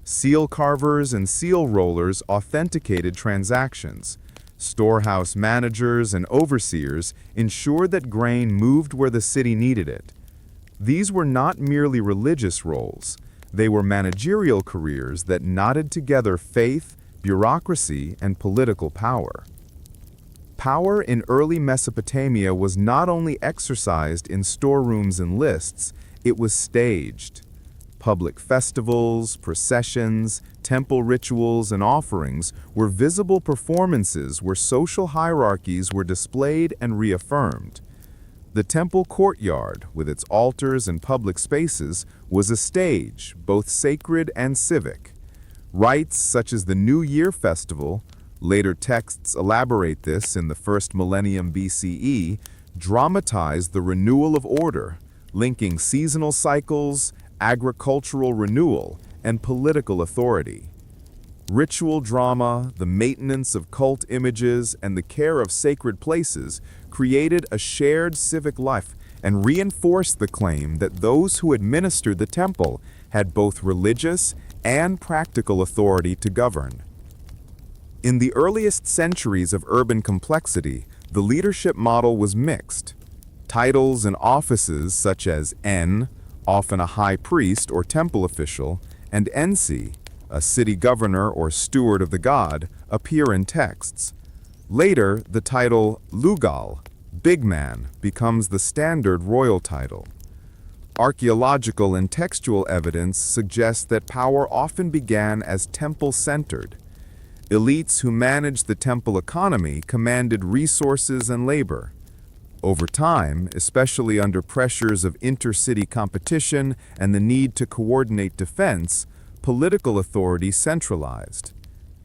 Speaker 2: Seal carvers and seal rollers authenticated transactions. Storehouse managers and overseers ensured that grain moved where the city needed it. These were not merely religious roles. They were managerial careers that knotted together faith, bureaucracy, and political power. Power in early Mesopotamia was not only exercised in storerooms and lists, it was staged. Public festivals, processions, temple rituals, and offerings were visible performances where social hierarchies were displayed and reaffirmed.
Speaker 1: The temple courtyard, with its altars and public spaces, was a stage, both sacred and civic. Rites such as the New Year festival, later texts elaborate this in the first millennium BCE, dramatized the renewal of order, linking seasonal cycles, agricultural renewal, and political authority. Ritual drama, the maintenance of cult images, and the care of sacred places created a shared civic life and reinforced the claim that those who administered the temple had both religious and practical authority to govern. In the earliest centuries of urban complexity, the leadership model was mixed. Titles and offices such as En, often a high priest or temple official, and Ensi, a city governor or steward of the god, appear in texts. Later, the title Lugal, big man, becomes the standard royal title. Archaeological and textual evidence suggests that power often began as temple-centered. Elites who managed the temple economy commanded resources and labor. Over time, especially under pressures of intercity competition and the need to coordinate defense, political authority centralized.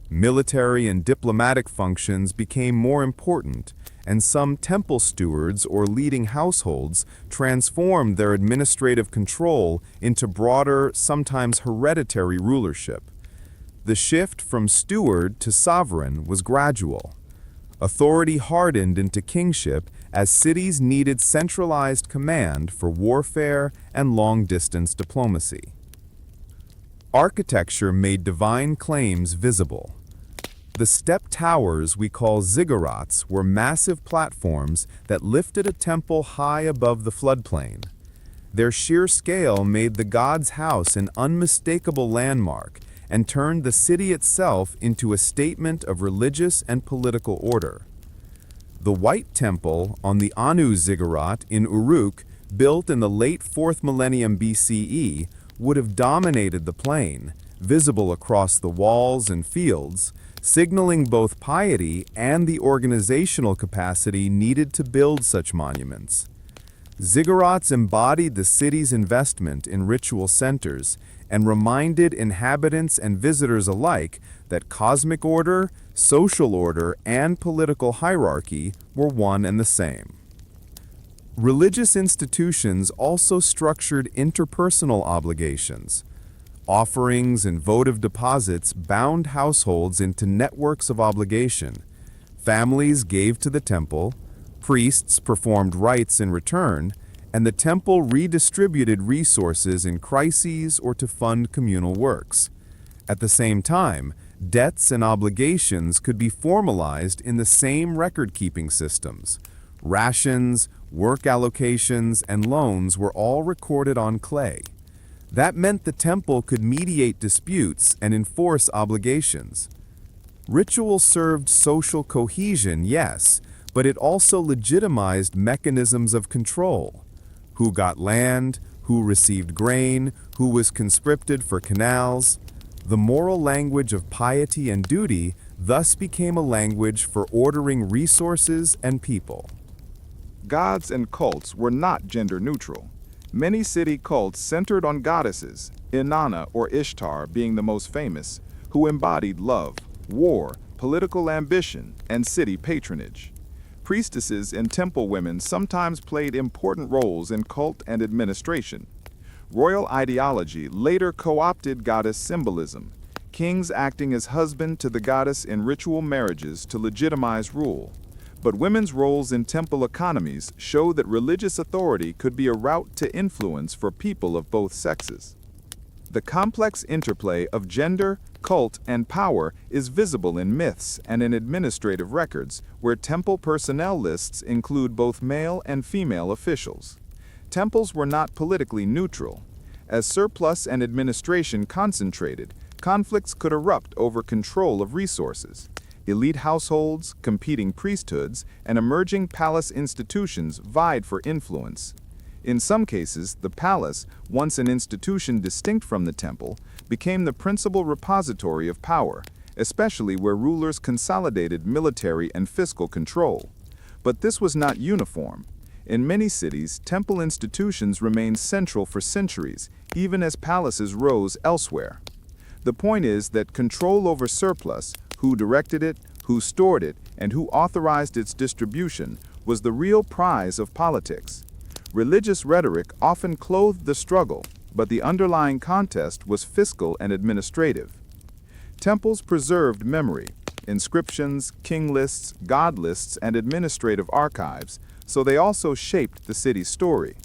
Speaker 1: Military and diplomatic functions became more important, and some temple stewards or leading households transformed their administrative control into broader, sometimes hereditary rulership. The shift from steward to sovereign was gradual. Authority hardened into kingship as cities needed centralized command for warfare and long-distance diplomacy. Architecture made divine claims visible. The step towers we call ziggurats were massive platforms that lifted a temple high above the floodplain. Their sheer scale made the god's house an unmistakable landmark and turned the city itself into a statement of religious and political order. The White Temple on the Anu ziggurat in Uruk, built in the late 4th millennium BCE, would have dominated the plain, visible across the walls and fields, signaling both piety and the organizational capacity needed to build such monuments. Ziggurats embodied the city's investment in ritual centers and reminded inhabitants and visitors alike that cosmic order, social order, and political hierarchy were one and the same. Religious institutions also structured interpersonal obligations. Offerings and votive deposits bound households into networks of obligation. Families gave to the temple, priests performed rites in return, and the temple redistributed resources in crises or to fund communal works. At the same time, debts and obligations could be formalized in the same record-keeping systems. Rations, work allocations, and loans were all recorded on clay. That meant the temple could mediate disputes and enforce obligations. Ritual served social cohesion, yes, but it also legitimized mechanisms of control. Who got land, who received grain, who was conscripted for canals. The moral language of piety and duty thus became a language for ordering resources and people.
Speaker 2: Gods and cults were not gender neutral. Many city cults centered on goddesses, Inanna or Ishtar being the most famous, who embodied love, war, political ambition, and city patronage. Priestesses and temple women sometimes played important roles in cult and administration. Royal ideology later co-opted goddess symbolism, kings acting as husband to the goddess in ritual marriages to legitimize rule. But women's roles in temple economies show that religious authority could be a route to influence for people of both sexes. The complex interplay of gender, cult, and power is visible in myths and in administrative records, where temple personnel lists include both male and female officials. Temples were not politically neutral. As surplus and administration concentrated, conflicts could erupt over control of resources. Elite households, competing priesthoods, and emerging palace institutions vied for influence. In some cases, the palace, once an institution distinct from the temple, became the principal repository of power, especially where rulers consolidated military and fiscal control. But this was not uniform.
Speaker 1: In many cities, temple institutions remained central for centuries, even as palaces rose elsewhere. The point is that control over surplus, who directed it, who stored it, and who authorized its distribution, was the real prize of politics. Religious rhetoric often clothed the struggle, but the underlying contest was fiscal and administrative. Temples preserved memory, inscriptions, king lists, god lists, and administrative archives, so they also shaped the city's story.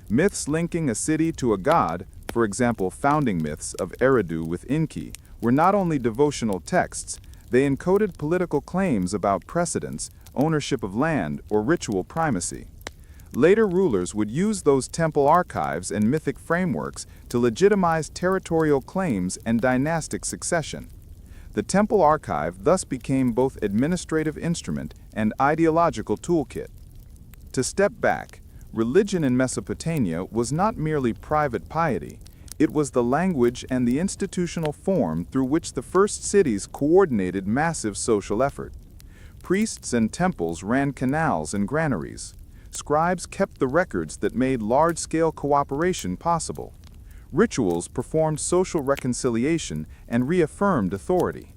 Speaker 1: Myths linking a city to a god, for example founding myths of Eridu with Enki, were not only devotional texts, they encoded political claims about precedence, ownership of land, or ritual primacy. Later rulers would use those temple archives and mythic frameworks to legitimize territorial claims and dynastic succession. The temple archive thus became both administrative instrument and ideological toolkit. To step back, religion in Mesopotamia was not merely private piety, it was the language and the institutional form through which the first cities coordinated massive social effort. Priests and temples ran canals and granaries. Scribes kept the records that made large-scale cooperation possible. Rituals performed social reconciliation and reaffirmed authority.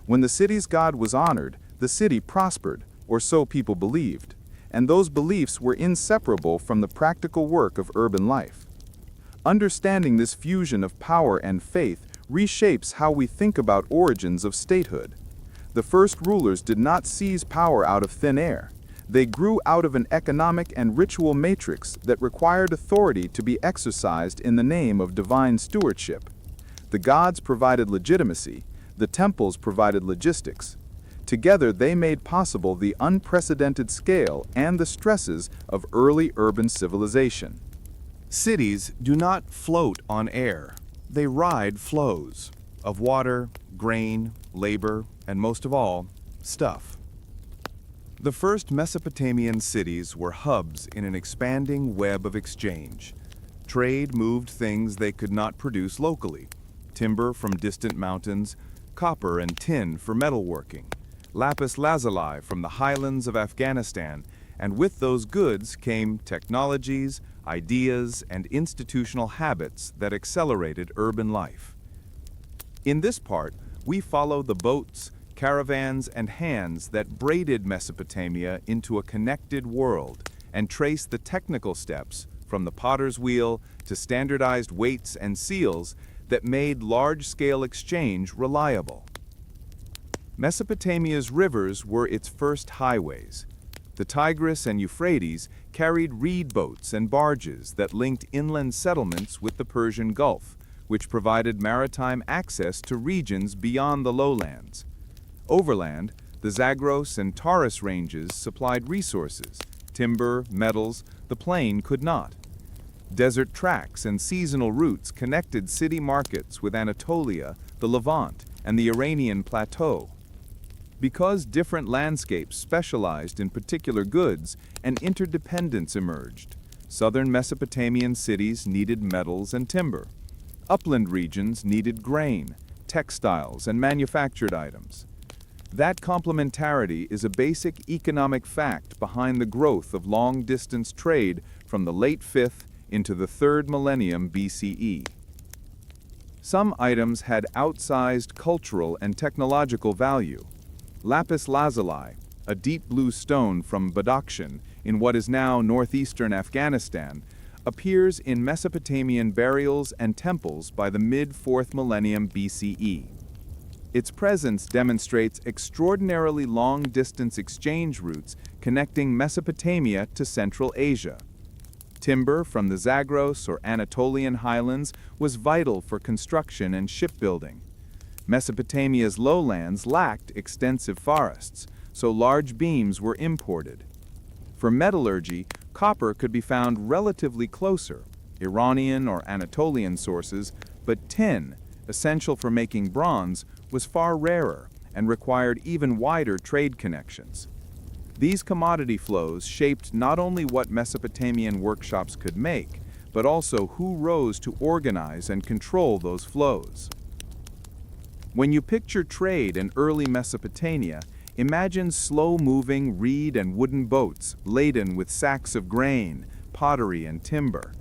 Speaker 1: When the city's god was honored, the city prospered, or so people believed, and those beliefs were inseparable from the practical work of urban life. Understanding this fusion of power and faith reshapes how we think about origins of statehood. The first rulers did not seize power out of thin air. They grew out of an economic and ritual matrix that required authority to be exercised in the name of divine stewardship. The gods provided legitimacy, the temples provided logistics. Together they made possible the unprecedented scale and the stresses of early urban civilization.
Speaker 5: Cities do not float on air. They ride flows of water, grain, labor, and most of all, stuff. The first Mesopotamian cities were hubs in an expanding web of exchange. Trade moved things they could not produce locally: timber from distant mountains, copper and tin for metalworking, lapis lazuli from the highlands of Afghanistan, and with those goods came technologies, ideas, and institutional habits that accelerated urban life. In this part, we follow the boats, caravans, and hands that braided Mesopotamia into a connected world and trace the technical steps from the potter's wheel to standardized weights and seals that made large-scale exchange reliable. Mesopotamia's rivers were its first highways. The Tigris and Euphrates carried reed boats and barges that linked inland settlements with the Persian Gulf, which provided maritime access to regions beyond the lowlands. Overland, the Zagros and Taurus ranges supplied resources, timber, metals, the plain could not. Desert tracks and seasonal routes connected city markets with Anatolia, the Levant, and the Iranian plateau. Because different landscapes specialized in particular goods, an interdependence emerged. Southern Mesopotamian cities needed metals and timber. Upland regions needed grain, textiles, and manufactured items. That complementarity is a basic economic fact behind the growth of long-distance trade from the late 5th into the 3rd millennium BCE. Some items had outsized cultural and technological value. Lapis lazuli, a deep blue stone from Badakhshan in what is now northeastern Afghanistan, appears in Mesopotamian burials and temples by the mid-4th millennium BCE. Its presence demonstrates extraordinarily long-distance exchange routes connecting Mesopotamia to Central Asia. Timber from the Zagros or Anatolian highlands was vital for construction and shipbuilding. Mesopotamia's lowlands lacked extensive forests, so large beams were imported. For metallurgy, copper could be found relatively closer, Iranian or Anatolian sources, but tin, essential for making bronze, was far rarer and required even wider trade connections. These commodity flows shaped not only what Mesopotamian workshops could make, but also who rose to organize and control those flows. When you picture trade in early Mesopotamia, Imagine slow-moving reed and wooden boats laden with sacks of grain, pottery, and timber.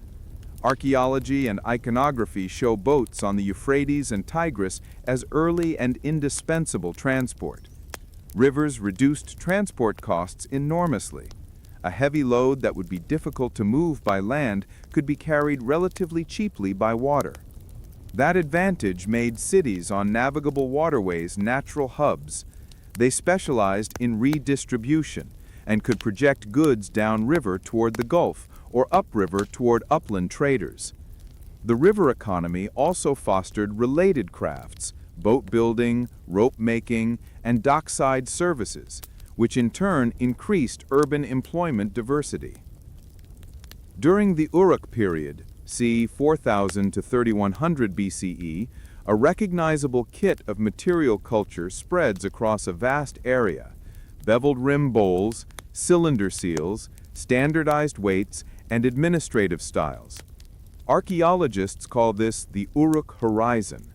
Speaker 5: Archaeology and iconography show boats on the Euphrates and Tigris as early and indispensable transport. Rivers reduced transport costs enormously. A heavy load that would be difficult to move by land could be carried relatively cheaply by water. That advantage made cities on navigable waterways natural hubs. They specialized in redistribution and could project goods downriver toward the Gulf or upriver toward upland traders. The river economy also fostered related crafts, boat building, rope making, and dockside services, which in turn increased urban employment diversity. During the Uruk period, c. 4000 to 3100 BCE, a recognizable kit of material culture spreads across a vast area: beveled rim bowls, cylinder seals, standardized weights, and administrative styles. Archaeologists call this the Uruk horizon.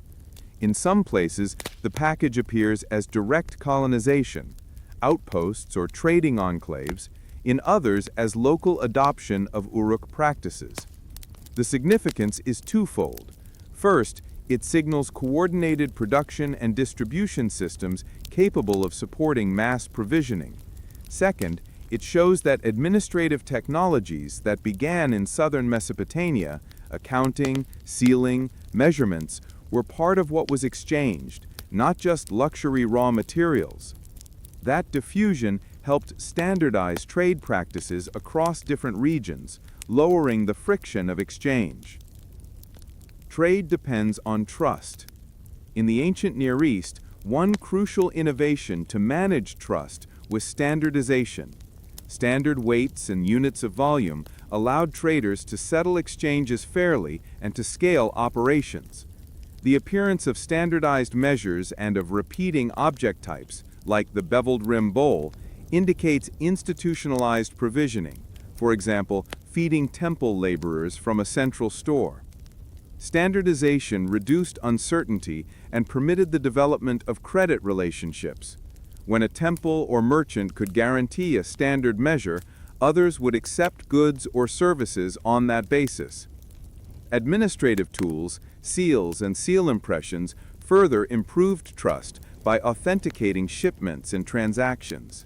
Speaker 5: In some places, the package appears as direct colonization, outposts or trading enclaves, in others as local adoption of Uruk practices. The significance is twofold. First, it signals coordinated production and distribution systems capable of supporting mass provisioning. Second, it shows that administrative technologies that began in southern Mesopotamia, accounting, sealing, measurements, were part of what was exchanged, not just luxury raw materials. That diffusion helped standardize trade practices across different regions, lowering the friction of exchange. Trade depends on trust. In the ancient Near East, one crucial innovation to manage trust was standardization. Standard weights and units of volume allowed traders to settle exchanges fairly and to scale operations. The appearance of standardized measures and of repeating object types, like the beveled rim bowl, indicates institutionalized provisioning, for example, feeding temple laborers from a central store. Standardization reduced uncertainty and permitted the development of credit relationships. When a temple or merchant could guarantee a standard measure, others would accept goods or services on that basis. Administrative tools, seals, and seal impressions further improved trust by authenticating shipments and transactions.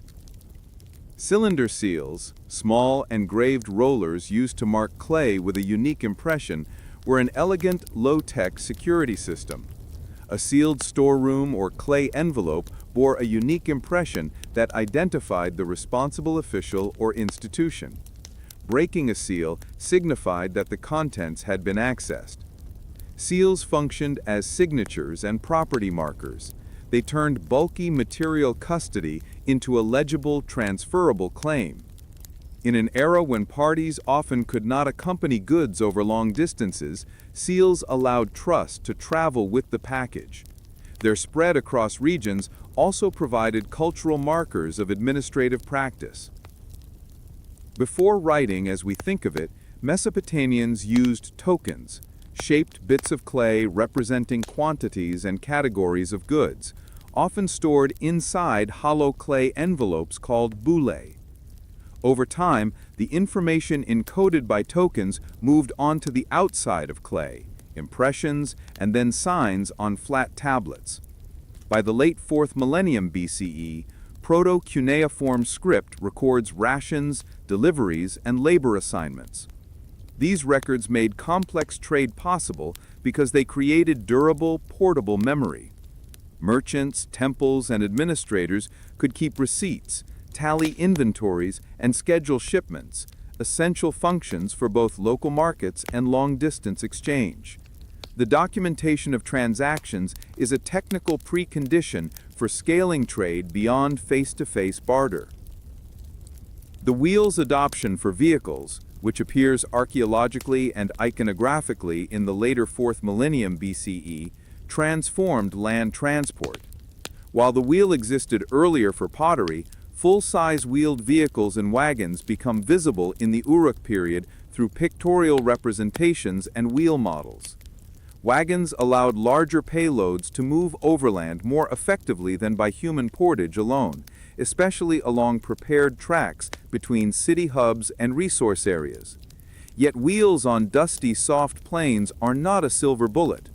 Speaker 5: Cylinder seals, small engraved rollers used to mark clay with a unique impression, were an elegant, low-tech security system. A sealed storeroom or clay envelope bore a unique impression that identified the responsible official or institution. Breaking a seal signified that the contents had been accessed. Seals functioned as signatures and property markers. They turned bulky material custody into a legible, transferable claim. In an era when parties often could not accompany goods over long distances, seals allowed trust to travel with the package. Their spread across regions also provided cultural markers of administrative practice. Before writing as we think of it, Mesopotamians used tokens, shaped bits of clay representing quantities and categories of goods, often stored inside hollow clay envelopes called boule. Over time, the information encoded by tokens moved onto the outside of clay, impressions, and then signs on flat tablets. By the late 4th millennium BCE, proto-cuneiform script records rations, deliveries, and labor assignments. These records made complex trade possible because they created durable, portable memory. Merchants, temples, and administrators could keep receipts, tally inventories, and schedule shipments, essential functions for both local markets and long-distance exchange. The documentation of transactions is a technical precondition for scaling trade beyond face-to-face barter. The wheel's adoption for vehicles, which appears archaeologically and iconographically in the later 4th millennium BCE, transformed land transport. While the wheel existed earlier for pottery, full-size wheeled vehicles and wagons become visible in the Uruk period through pictorial representations and wheel models. Wagons allowed larger payloads to move overland more effectively than by human portage alone, especially along prepared tracks between city hubs and resource areas. Yet wheels on dusty, soft plains are not a silver bullet.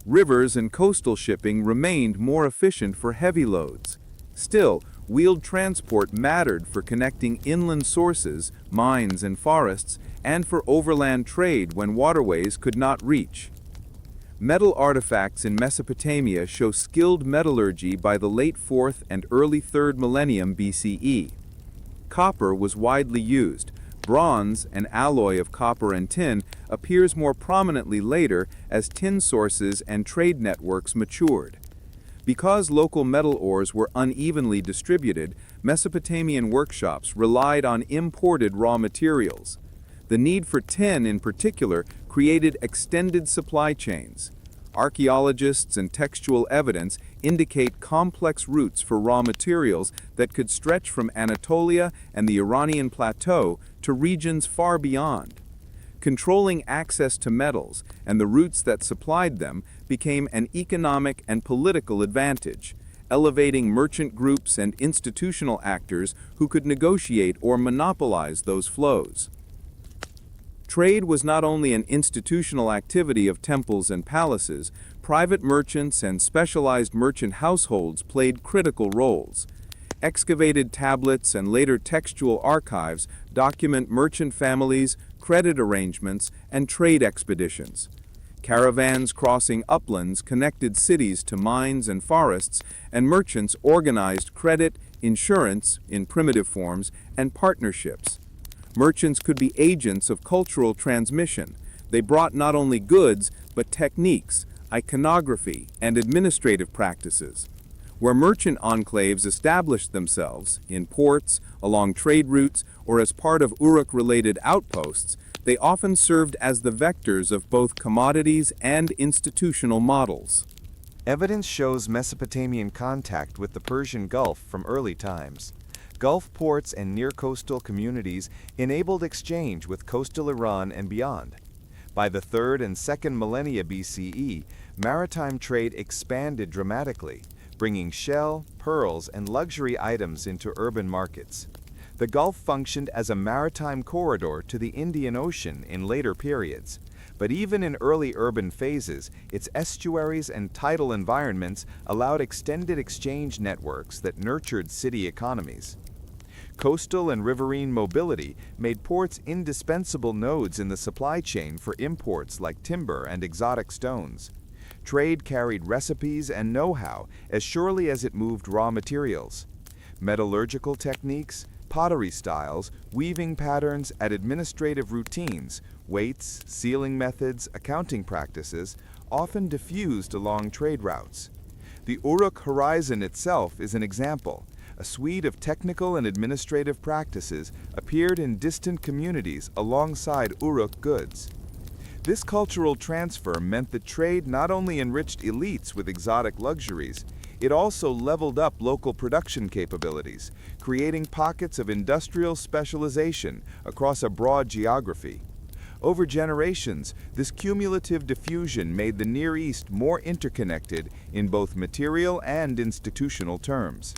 Speaker 5: Rivers and coastal shipping remained more efficient for heavy loads. Still, wheeled transport mattered for connecting inland sources, mines and forests, and for overland trade when waterways could not reach. Metal artifacts in Mesopotamia show skilled metallurgy by the late 4th and early 3rd millennium BCE. Copper was widely used. Bronze, an alloy of copper and tin, appears more prominently later as tin sources and trade networks matured. Because local metal ores were unevenly distributed, Mesopotamian workshops relied on imported raw materials. The need for tin, in particular, created extended supply chains. Archaeologists and textual evidence indicate complex routes for raw materials that could stretch from Anatolia and the Iranian plateau to regions far beyond. Controlling access to metals and the routes that supplied them became an economic and political advantage, elevating merchant groups and institutional actors who could negotiate or monopolize those flows. Trade was not only an institutional activity of temples and palaces, private merchants and specialized merchant households played critical roles. Excavated tablets and later textual archives document merchant families, credit arrangements, and trade expeditions. Caravans crossing uplands connected cities to mines and forests, and merchants organized credit, insurance, in primitive forms, and partnerships. Merchants could be agents of cultural transmission. They brought not only goods, but techniques, iconography, and administrative practices. Where merchant enclaves established themselves, in ports, along trade routes, or as part of Uruk-related outposts, they often served as the vectors of both commodities and institutional models.
Speaker 2: Evidence shows Mesopotamian contact with the Persian Gulf from early times. Gulf ports and near-coastal communities enabled exchange with coastal Iran and beyond. By the 3rd and 2nd millennia BCE, maritime trade expanded dramatically, bringing shell, pearls, and luxury items into urban markets. The Gulf functioned as a maritime corridor to the Indian Ocean in later periods, but even in early urban phases, its estuaries and tidal environments allowed extended exchange networks that nurtured city economies. Coastal and riverine mobility made ports indispensable nodes in the supply chain for imports like timber and exotic stones. Trade carried recipes and know-how as surely as it moved raw materials. Metallurgical techniques, pottery styles, weaving patterns, and administrative routines, weights, sealing methods, accounting practices, often diffused along trade routes. The Uruk horizon itself is an example. A suite of technical and administrative practices appeared in distant communities alongside Uruk goods. This cultural transfer meant that trade not only enriched elites with exotic luxuries, it also leveled up local production capabilities, creating pockets of industrial specialization across a broad geography. Over generations, this cumulative diffusion made the Near East more interconnected in both material and institutional terms.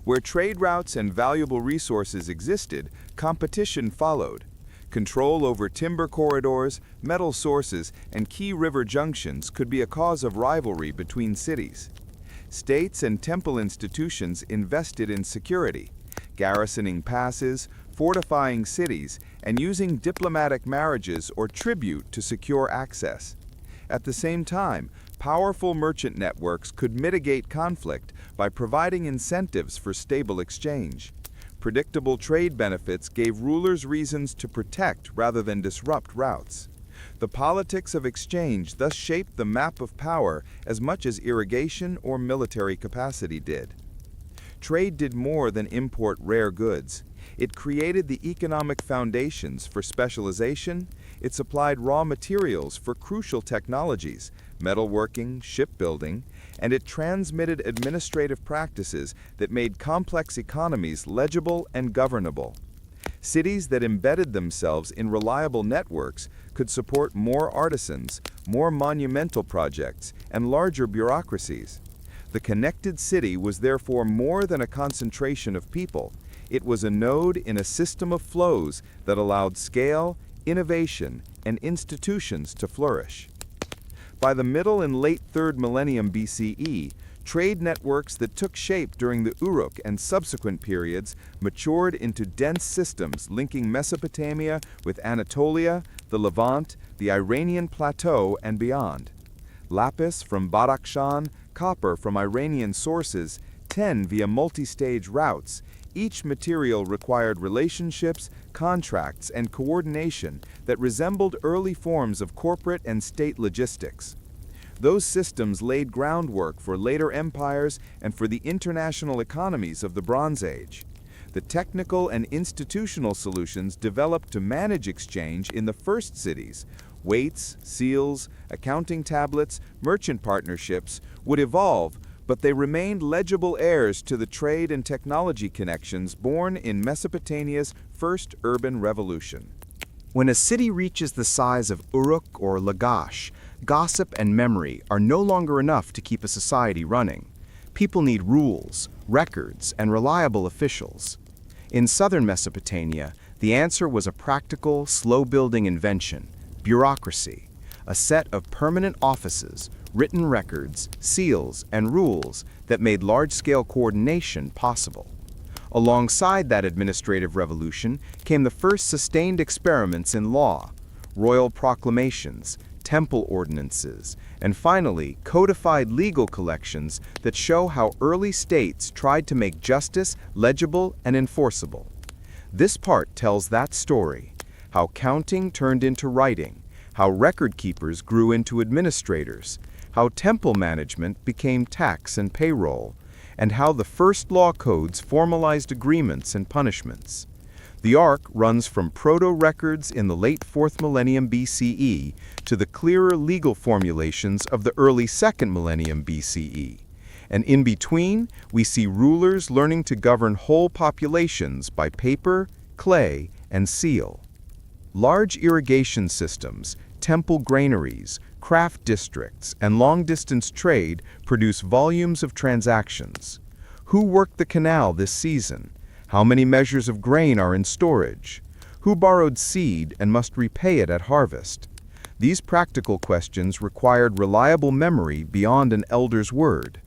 Speaker 2: Where trade routes and valuable resources existed, competition followed. Control over timber corridors, metal sources, and key river junctions could be a cause of rivalry between cities. States and temple institutions invested in security, garrisoning passes, fortifying cities, and using diplomatic marriages or tribute to secure access. At the same time, powerful merchant networks could mitigate conflict by providing incentives for stable exchange. Predictable trade benefits gave rulers reasons to protect rather than disrupt routes. The politics of exchange thus shaped the map of power as much as irrigation or military capacity did. Trade did more than import rare goods. It created the economic foundations for specialization, it supplied raw materials for crucial technologies, metalworking, shipbuilding, and it transmitted administrative practices that made complex economies legible and governable. Cities that embedded themselves in reliable networks could support more artisans, more monumental projects, and larger bureaucracies.
Speaker 5: The connected city was therefore more than a concentration of people. It was a node in a system of flows that allowed scale, innovation, and institutions to flourish. By the middle and late 3rd millennium BCE, trade networks that took shape during the Uruk and subsequent periods matured into dense systems linking Mesopotamia with Anatolia, the Levant, the Iranian plateau, and beyond. Lapis from Badakhshan, copper from Iranian sources, tin via multi-stage routes. Each material required relationships, contracts, and coordination that resembled early forms of corporate and state logistics. Those systems laid groundwork for later empires and for the international economies of the Bronze Age. The technical and institutional solutions developed to manage exchange in the first cities, weights, seals, accounting tablets, merchant partnerships, would evolve, but they remained legible heirs to the trade and technology connections born in Mesopotamia's first urban revolution.
Speaker 3: When a city reaches the size of Uruk or Lagash, gossip and memory are no longer enough to keep a society running. People need rules, records, and reliable officials. In southern Mesopotamia, the answer was a practical, slow-building invention, bureaucracy, a set of permanent offices, written records, seals, and rules that made large-scale coordination possible. Alongside that administrative revolution came the first sustained experiments in law, royal proclamations, temple ordinances, and finally, codified legal collections that show how early states tried to make justice legible and enforceable. This part tells that story, how counting turned into writing, how record keepers grew into administrators, how temple management became tax and payroll, and how the first law codes formalized agreements and punishments. The arc runs from proto-records in the late 4th millennium BCE to the clearer legal formulations of the early 2nd millennium BCE. And in between, we see rulers learning to govern whole populations by paper, clay, and seal. Large irrigation systems, temple granaries, craft districts, and long-distance trade produce volumes of transactions. Who worked the canal this season? How many measures of grain are in storage? Who borrowed seed and must repay it at harvest? These practical questions required reliable memory beyond an elder's word.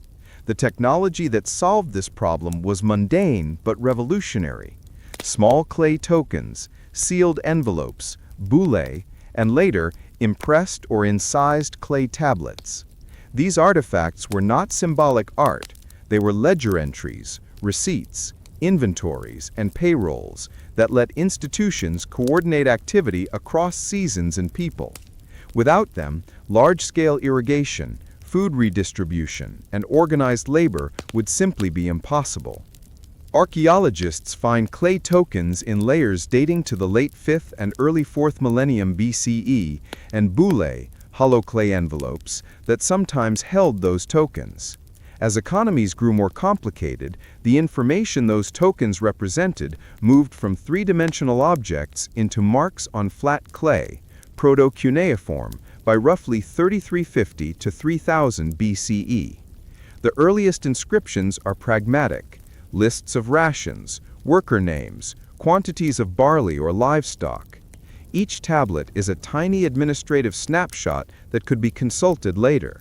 Speaker 3: The technology that solved this problem was mundane but revolutionary. Small clay tokens, sealed envelopes, boule, and later, impressed or incised clay tablets. These artifacts were not symbolic art. They were ledger entries, receipts, inventories, and payrolls that let institutions coordinate activity across seasons and people. Without them, large-scale irrigation, food redistribution, and organized labor would simply be impossible. Archaeologists find clay tokens in layers dating to the late 5th and early 4th millennium BCE and boule, hollow clay envelopes, that sometimes held those tokens. As economies grew more complicated, the information those tokens represented moved from three-dimensional objects into marks on flat clay, proto-cuneiform, by roughly 3350 to 3000 BCE. The earliest inscriptions are pragmatic, lists of rations, worker names, quantities of barley or livestock. Each tablet is a tiny administrative snapshot that could be consulted later.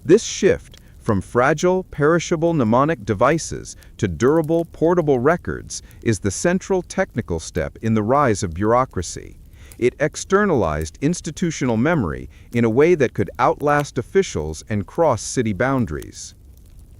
Speaker 3: This shift from fragile, perishable mnemonic devices to durable, portable records is the central technical step in the rise of bureaucracy. It externalized institutional memory in a way that could outlast officials and cross city boundaries.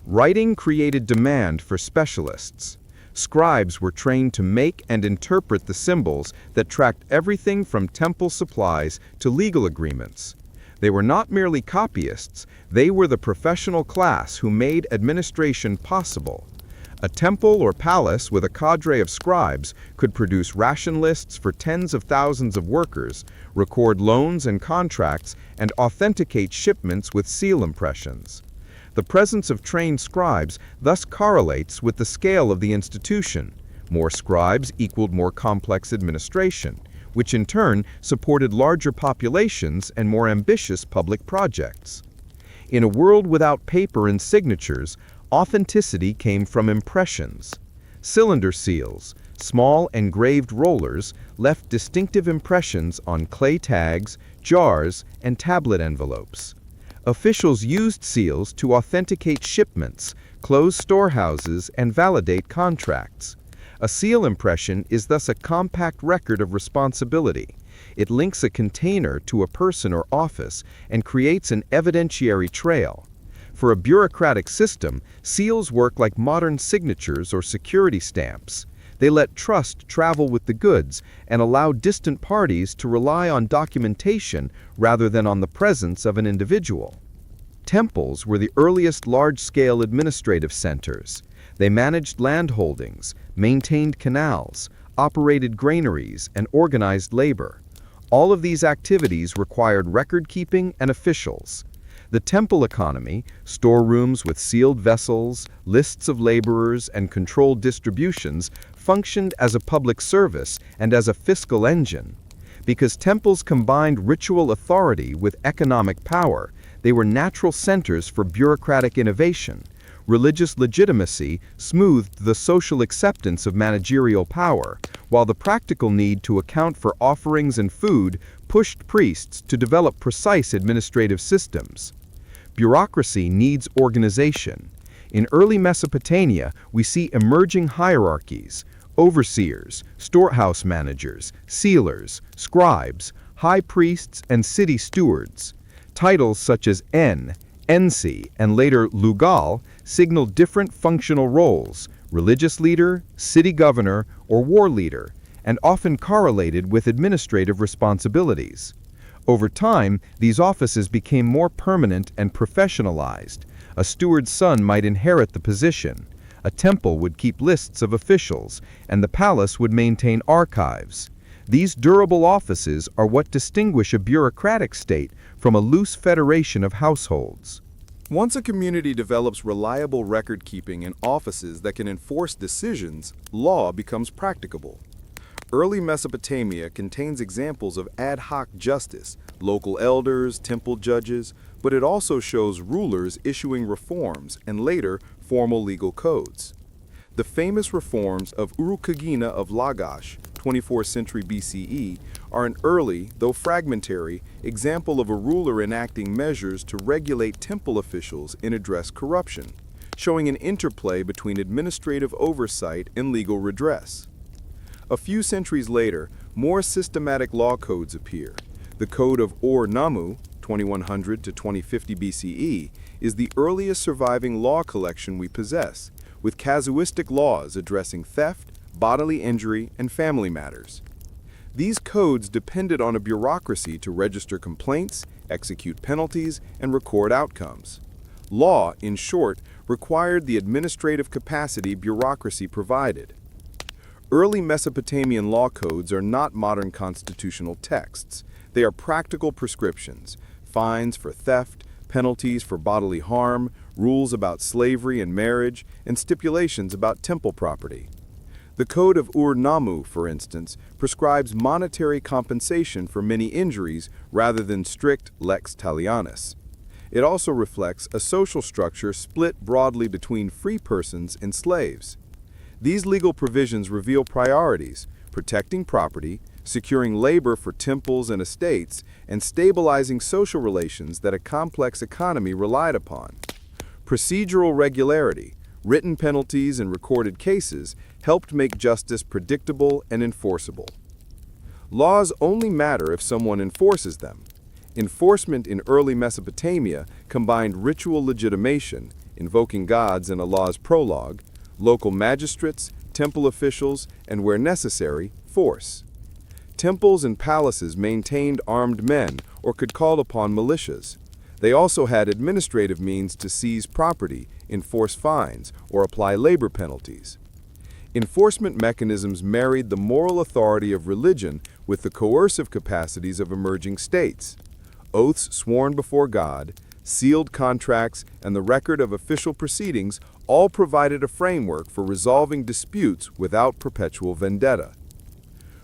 Speaker 3: Writing created demand for specialists. Scribes were trained to make and interpret the symbols that tracked everything from temple supplies to legal agreements. They were not merely copyists, they were the professional class who made administration possible. A temple or palace with a cadre of scribes could produce ration lists for tens of thousands of workers, record loans and contracts, and authenticate shipments with seal impressions. The presence of trained scribes thus correlates with the scale of the institution. More scribes equaled more complex administration, which in turn supported larger populations and more ambitious public projects.
Speaker 4: In a world without paper and signatures, authenticity came from impressions. Cylinder seals, small engraved rollers, left distinctive impressions on clay tags, jars, and tablet envelopes. Officials used seals to authenticate shipments, close storehouses, and validate contracts. A seal impression is thus a compact record of responsibility. It links a container to a person or office and creates an evidentiary trail. For a bureaucratic system, seals work like modern signatures or security stamps. They let trust travel with the goods and allow distant parties to rely on documentation rather than on the presence of an individual. Temples were the earliest large-scale administrative centers. They managed land holdings, maintained canals, operated granaries, and organized labor. All of these activities required record-keeping and officials. The temple economy, storerooms with sealed vessels, lists of laborers, and controlled distributions, functioned as a public service and as a fiscal engine. Because temples combined ritual authority with economic power, they were natural centers for bureaucratic innovation. Religious legitimacy smoothed the social acceptance of managerial power, while the practical need to account for offerings and food pushed priests to develop precise administrative systems. Bureaucracy needs organization. In early Mesopotamia, we see emerging hierarchies: overseers, storehouse managers, sealers, scribes, high priests, and city stewards. Titles such as Ensi, and later Lugal signal different functional roles: religious leader, city governor, or war leader, and often correlated with administrative responsibilities. Over time, these offices became more permanent and professionalized. A steward's son might inherit the position. A temple would keep lists of officials, and the palace would maintain archives. These durable offices are what distinguish a bureaucratic state from a loose federation of households.
Speaker 1: Once a community develops reliable record-keeping and offices that can enforce decisions, law becomes practicable. Early Mesopotamia contains examples of ad hoc justice, local elders, temple judges, but it also shows rulers issuing reforms and later formal legal codes. The famous reforms of Uruk of Lagash, 24th century BCE, are an early, though fragmentary, example of a ruler enacting measures to regulate temple officials and address corruption, showing an interplay between administrative oversight and legal redress. A few centuries later, more systematic law codes appear. The Code of Ur-Nammu, 2100 to 2050 BCE, is the earliest surviving law collection we possess, with casuistic laws addressing theft, bodily injury, and family matters. These codes depended on a bureaucracy to register complaints, execute penalties, and record outcomes. Law, in short, required the administrative capacity bureaucracy provided. Early Mesopotamian law codes are not modern constitutional texts. They are practical prescriptions: fines for theft, penalties for bodily harm, rules about slavery and marriage, and stipulations about temple property. The Code of Ur-Nammu, for instance, prescribes monetary compensation for many injuries rather than strict lex talionis. It also reflects a social structure split broadly between free persons and slaves. These legal provisions reveal priorities: protecting property, securing labor for temples and estates, and stabilizing social relations that a complex economy relied upon. Procedural regularity, written penalties, and recorded cases helped make justice predictable and enforceable. Laws only matter if someone enforces them. Enforcement in early Mesopotamia combined ritual legitimation, invoking gods in Allah's prologue, local magistrates, temple officials, and where necessary, force. Temples and palaces maintained armed men or could call upon militias. They also had administrative means to seize property, enforce fines, or apply labor penalties. Enforcement mechanisms married the moral authority of religion with the coercive capacities of emerging states. Oaths sworn before God, sealed contracts, and the record of official proceedings all provided a framework for resolving disputes without perpetual vendetta.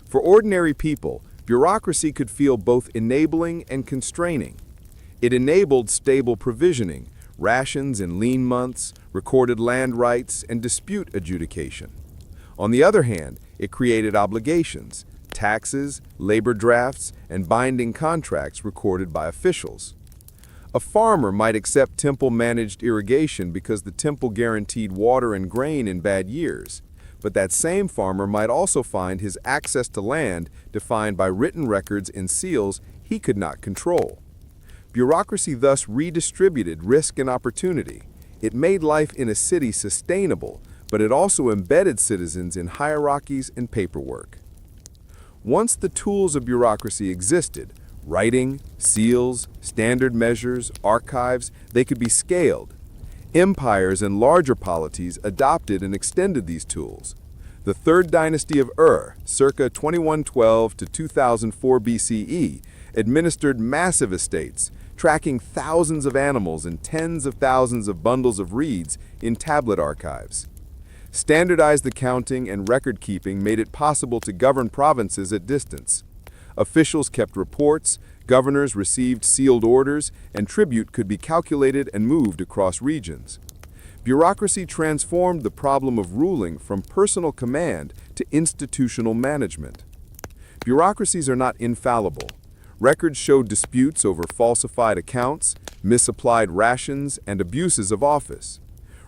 Speaker 1: For ordinary people, bureaucracy could feel both enabling and constraining.
Speaker 5: It enabled stable provisioning, rations in lean months, recorded land rights, and dispute adjudication. On the other hand, it created obligations, taxes, labor drafts, and binding contracts recorded by officials. A farmer might accept temple-managed irrigation because the temple guaranteed water and grain in bad years, but that same farmer might also find his access to land defined by written records and seals he could not control. Bureaucracy thus redistributed risk and opportunity. It made life in a city sustainable, but it also embedded citizens in hierarchies and paperwork. Once the tools of bureaucracy existed, writing, seals, standard measures, archives, they could be scaled. Empires and larger polities adopted and extended these tools. The third dynasty of Ur, circa 2112 to 2004 BCE, administered massive estates, tracking thousands of animals and tens of thousands of bundles of reeds in tablet archives. Standardized accounting and record-keeping made it possible to govern provinces at distance. Officials kept reports, governors received sealed orders, and tribute could be calculated and moved across regions. Bureaucracy transformed the problem of ruling from personal command to institutional management. Bureaucracies are not infallible. Records showed disputes over falsified accounts, misapplied rations, and abuses of office.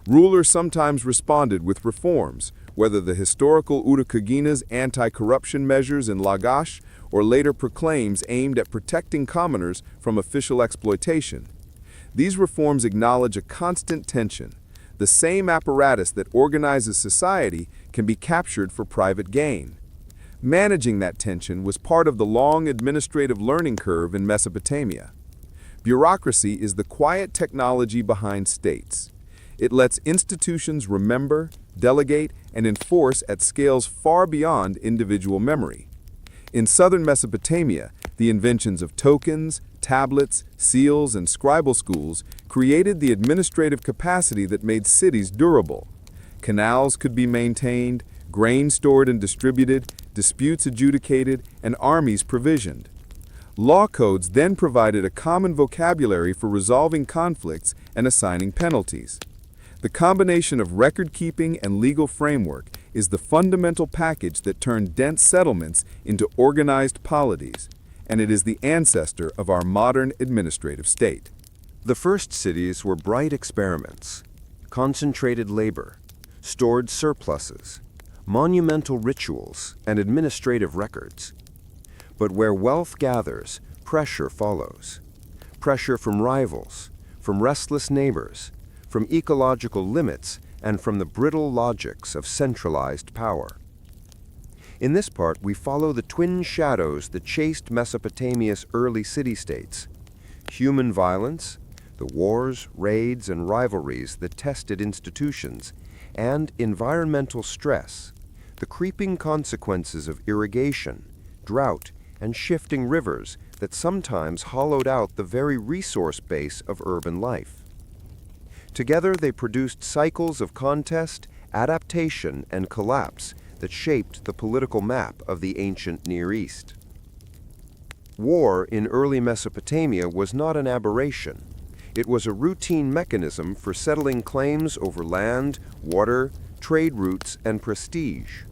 Speaker 5: Rulers sometimes responded with reforms, whether the historical Uruk-agina's anti-corruption measures in Lagash or later proclaims aimed at protecting commoners from official exploitation. These reforms acknowledge a constant tension. The same apparatus that organizes society can be captured for private gain. Managing that tension was part of the long administrative learning curve in Mesopotamia. Bureaucracy is the quiet technology behind states. It lets institutions remember, delegate, and enforce at scales far beyond individual memory. In southern Mesopotamia, the inventions of tokens, tablets, seals, and scribal schools created the administrative capacity that made cities durable. Canals could be maintained, grain stored and distributed, disputes adjudicated, and armies provisioned. Law codes then provided a common vocabulary for resolving conflicts and assigning penalties. The combination of record-keeping and legal framework is the fundamental package that turned dense settlements into organized polities, and it is the ancestor of our modern administrative state.
Speaker 4: The first cities were bright experiments, concentrated labor, stored surpluses, monumental rituals, and administrative records. But where wealth gathers, pressure follows. Pressure from rivals, from restless neighbors, from ecological limits, and from the brittle logics of centralized power. In this part, we follow the twin shadows that chased Mesopotamia's early city-states: human violence, the wars, raids, and rivalries that tested institutions, and environmental stress, the creeping consequences of irrigation, drought, and shifting rivers that sometimes hollowed out the very resource base of urban life. Together, they produced cycles of contest, adaptation, and collapse that shaped the political map of the ancient Near East. War in early Mesopotamia was not an aberration. It was a routine mechanism for settling claims over land, water, trade routes, and prestige.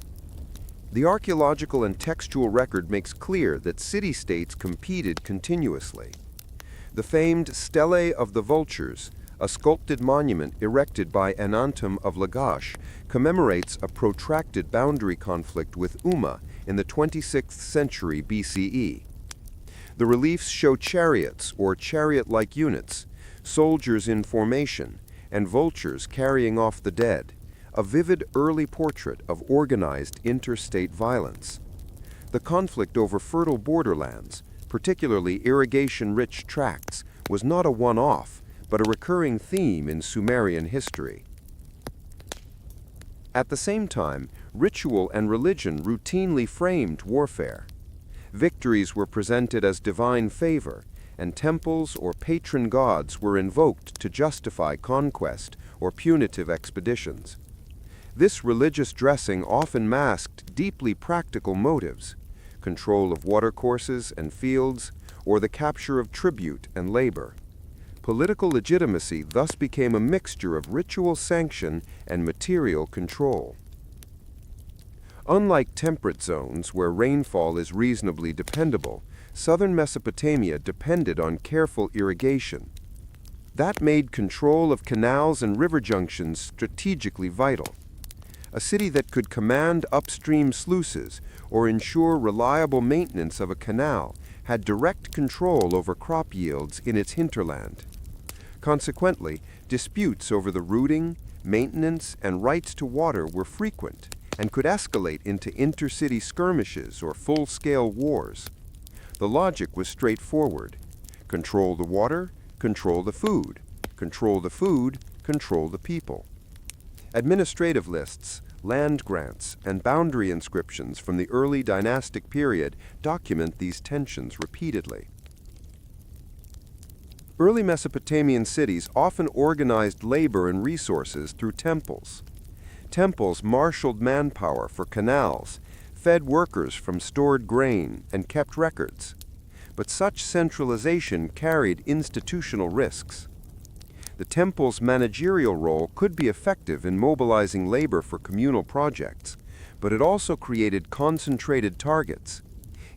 Speaker 4: The archaeological and textual record makes clear that city-states competed continuously. The famed Stele of the Vultures, a sculpted monument erected by Anantum of Lagash, commemorates a protracted boundary conflict with Umma in the 26th century BCE. The reliefs show chariots or chariot-like units, soldiers in formation, and vultures carrying off the dead, a vivid early portrait of organized interstate violence. The conflict over fertile borderlands, particularly irrigation-rich tracts, was not a one-off, but a recurring theme in Sumerian history. At the same time, ritual and religion routinely framed warfare. Victories were presented as divine favor, and temples or patron gods were invoked to justify conquest or punitive expeditions. This religious dressing often masked deeply practical motives: control of watercourses and fields, or the capture of tribute and labor. Political legitimacy thus became a mixture of ritual sanction and material control. Unlike temperate zones where rainfall is reasonably dependable, southern Mesopotamia depended on careful irrigation. That made control of canals and river junctions strategically vital. A city that could command upstream sluices or ensure reliable maintenance of a canal had direct control over crop yields in its hinterland. Consequently, disputes over the routing, maintenance, and rights to water were frequent and could escalate into intercity skirmishes or full-scale wars. The logic was straightforward. Control the water, control the food. Control the food, control the people. Administrative lists, land grants, and boundary inscriptions from the early dynastic period document these tensions repeatedly. Early Mesopotamian cities often organized labor and resources through temples. Temples marshaled manpower for canals, fed workers from stored grain, and kept records. But such centralization carried institutional risks. The temple's managerial role could be effective in mobilizing labor for communal projects, but it also created concentrated targets.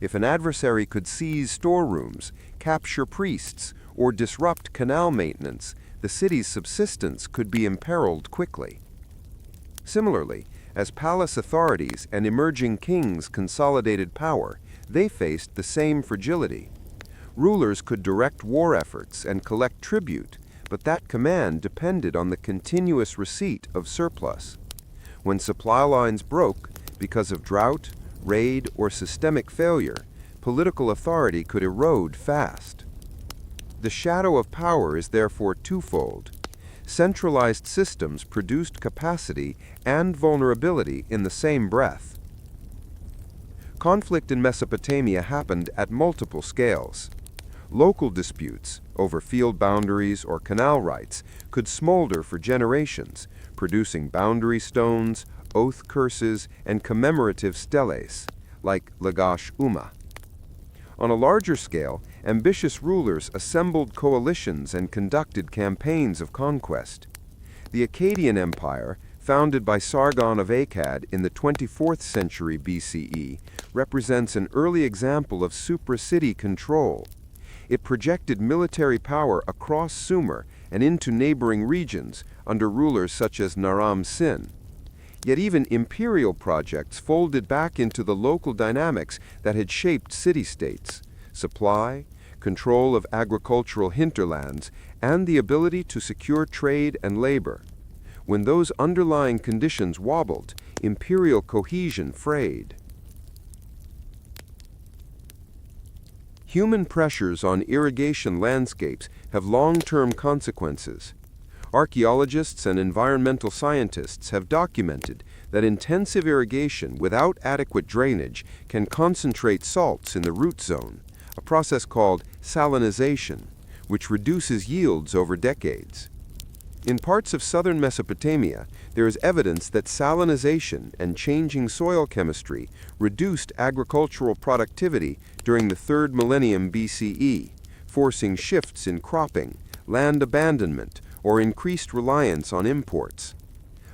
Speaker 4: If an adversary could seize storerooms, capture priests, or disrupt canal maintenance, the city's subsistence could be imperiled quickly. Similarly, as palace authorities and emerging kings consolidated power, they faced the same fragility. Rulers could direct war efforts and collect tribute, but that command depended on the continuous receipt of surplus. When supply lines broke because of drought, raid, or systemic failure, political authority could erode fast. The shadow of power is therefore twofold. Centralized systems produced capacity and vulnerability in the same breath. Conflict in Mesopotamia happened at multiple scales. Local disputes over field boundaries or canal rights could smolder for generations, producing boundary stones, oath curses, and commemorative steles, like Lagash Umma. On a larger scale, ambitious rulers assembled coalitions and conducted campaigns of conquest. The Akkadian Empire, founded by Sargon of Akkad in the 24th century BCE, represents an early example of supracity control. It projected military power across Sumer and into neighboring regions under rulers such as Naram Sin. Yet even imperial projects folded back into the local dynamics that had shaped city-states: supply, control of agricultural hinterlands, and the ability to secure trade and labor. When those underlying conditions wobbled, imperial cohesion frayed. Human pressures on irrigation landscapes have long-term consequences. Archaeologists and environmental scientists have documented that intensive irrigation without adequate drainage can concentrate salts in the root zone, a process called salinization, which reduces yields over decades. In parts of southern Mesopotamia, there is evidence that salinization and changing soil chemistry reduced agricultural productivity during the 3rd millennium BCE, forcing shifts in cropping, land abandonment, or increased reliance on imports.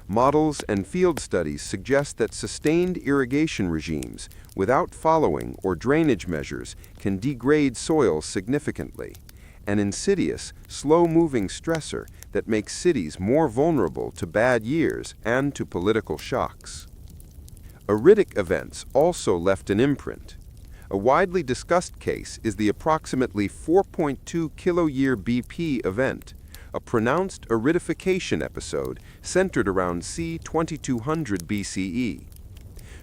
Speaker 4: Models and field studies suggest that sustained irrigation regimes, without following or drainage measures, can degrade soil significantly, an insidious, slow-moving stressor that makes cities more vulnerable to bad years and to political shocks. Eridic events also left an imprint. A widely discussed case is the approximately 4.2 kiloyear BP event, a pronounced aridification episode centered around c. 2200 BCE.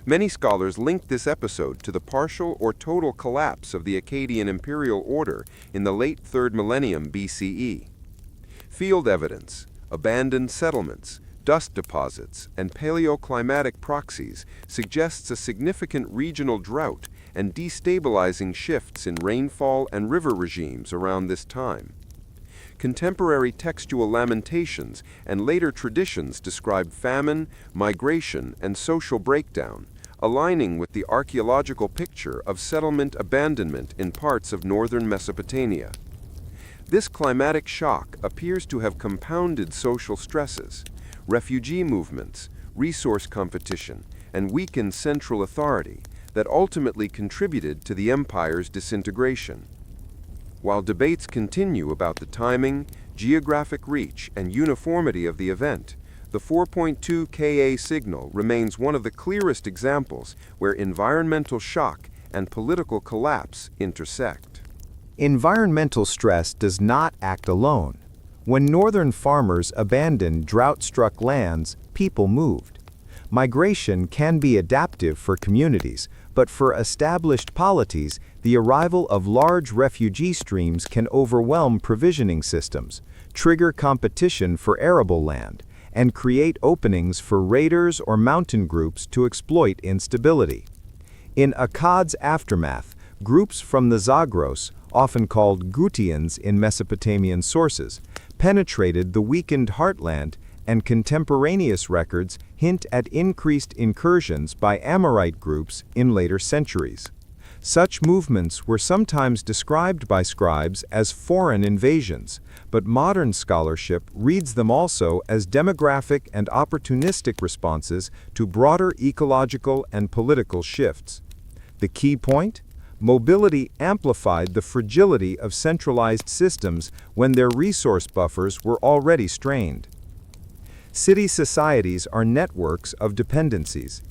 Speaker 4: Many scholars link this episode to the partial or total collapse of the Akkadian imperial order in the late 3rd millennium BCE. Field evidence, abandoned settlements, dust deposits, and paleoclimatic proxies suggests a significant regional drought and destabilizing shifts in rainfall and river regimes around this time. Contemporary textual lamentations and later traditions describe famine, migration, and social breakdown, aligning with the archaeological picture of settlement abandonment in parts of northern Mesopotamia. This climatic shock appears to have compounded social stresses, refugee movements, resource competition, and weakened central authority that ultimately contributed to the empire's disintegration. While debates continue about the timing, geographic reach, and uniformity of the event, the 4.2 Ka signal remains one of the clearest examples where environmental shock and political collapse intersect.
Speaker 3: Environmental stress does not act alone. When northern farmers abandoned drought-struck lands, people moved. Migration can be adaptive for communities, but for established polities, the arrival of large refugee streams can overwhelm provisioning systems, trigger competition for arable land, and create openings for raiders or mountain groups to exploit instability. In Akkad's aftermath, groups from the Zagros, often called Gutians in Mesopotamian sources, penetrated the weakened heartland, and contemporaneous records hint at increased incursions by Amorite groups in later centuries. Such movements were sometimes described by scribes as foreign invasions, but modern scholarship reads them also as demographic and opportunistic responses to broader ecological and political shifts. The key point? Mobility amplified the fragility of centralized systems when their resource buffers were already strained. City societies are networks of dependencies.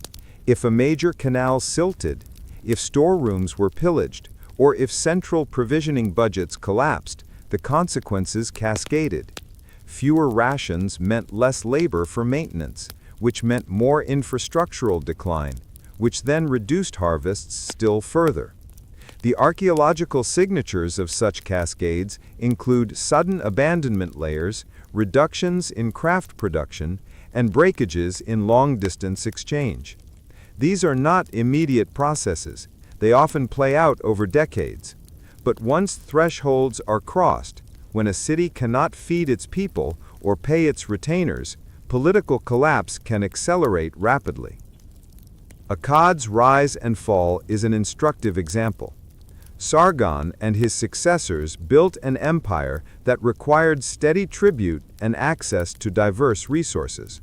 Speaker 3: If a major canal silted, if storerooms were pillaged, or if central provisioning budgets collapsed, the consequences cascaded. Fewer rations meant less labor for maintenance, which meant more infrastructural decline, which then reduced harvests still further. The archaeological signatures of such cascades include sudden abandonment layers, reductions in craft production, and breakages in long-distance exchange. These are not immediate processes. They often play out over decades. But once thresholds are crossed, when a city cannot feed its people or pay its retainers, political collapse can accelerate rapidly. Akkad's rise and fall is an instructive example. Sargon and his successors built an empire that required steady tribute and access to diverse resources.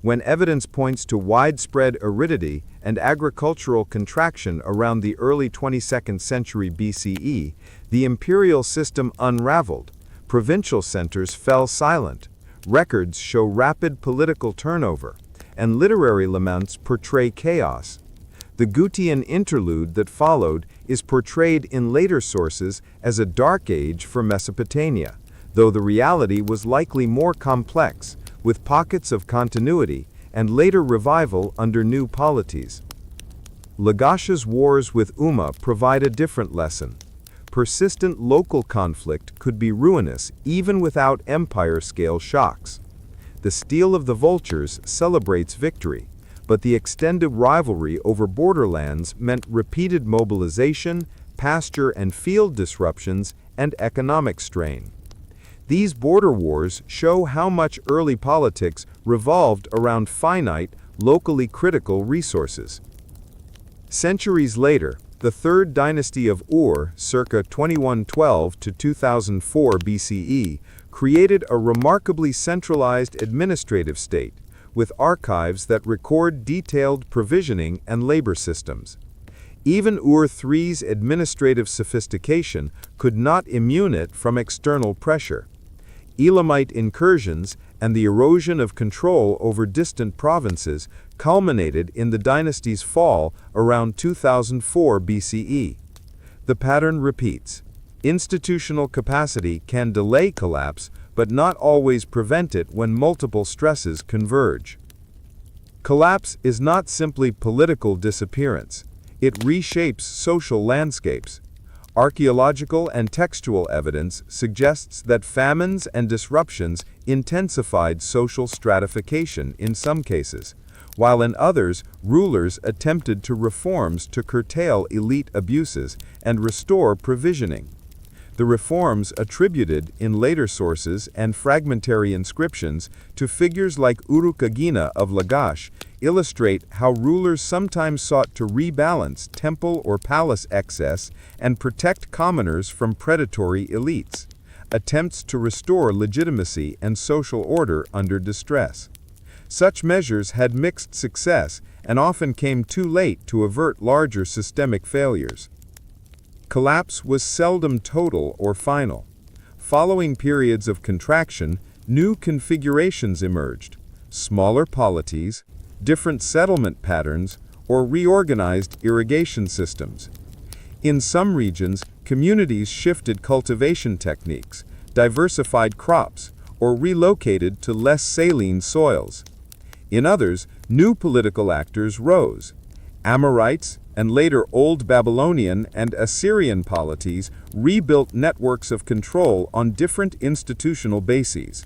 Speaker 3: When evidence points to widespread aridity and agricultural contraction around the early 22nd century BCE, the imperial system unraveled. Provincial centers fell silent. Records show rapid political turnover, and literary laments portray chaos. The Gutian interlude that followed is portrayed in later sources as a dark age for Mesopotamia, though the reality was likely more complex, with pockets of continuity and later revival under new polities. Lagash's wars with Umma provide a different lesson. Persistent local conflict could be ruinous even without empire-scale shocks. The Steel of the Vultures celebrates victory, but the extended rivalry over borderlands meant repeated mobilization, pasture and field disruptions, and economic strain. These border wars show how much early politics revolved around finite, locally critical resources. Centuries later, the Third Dynasty of Ur, circa 2112 to 2004 BCE, created a remarkably centralized administrative state, with archives that record detailed provisioning and labor systems. Even Ur III's administrative sophistication could not immune it from external pressure. Elamite incursions and the erosion of control over distant provinces culminated in the dynasty's fall around 2004 BCE. The pattern repeats. Institutional capacity can delay collapse, but not always prevent it when multiple stresses converge. Collapse is not simply political disappearance. It reshapes social landscapes. Archaeological and textual evidence suggests that famines and disruptions intensified social stratification in some cases, while in others, rulers attempted to reforms to curtail elite abuses and restore provisioning. The reforms attributed in later sources and fragmentary inscriptions to figures like Uruk of Lagash illustrate how rulers sometimes sought to rebalance temple or palace excess and protect commoners from predatory elites,
Speaker 4: attempts to restore legitimacy and social order under distress. Such measures had mixed success and often came too late to avert larger systemic failures. Collapse was seldom total or final. Following periods of contraction, new configurations emerged: smaller polities, different settlement patterns, or reorganized irrigation systems. In some regions, communities shifted cultivation techniques, diversified crops, or relocated to less saline soils. In others, new political actors rose. Amorites and later Old Babylonian and Assyrian polities rebuilt networks of control on different institutional bases.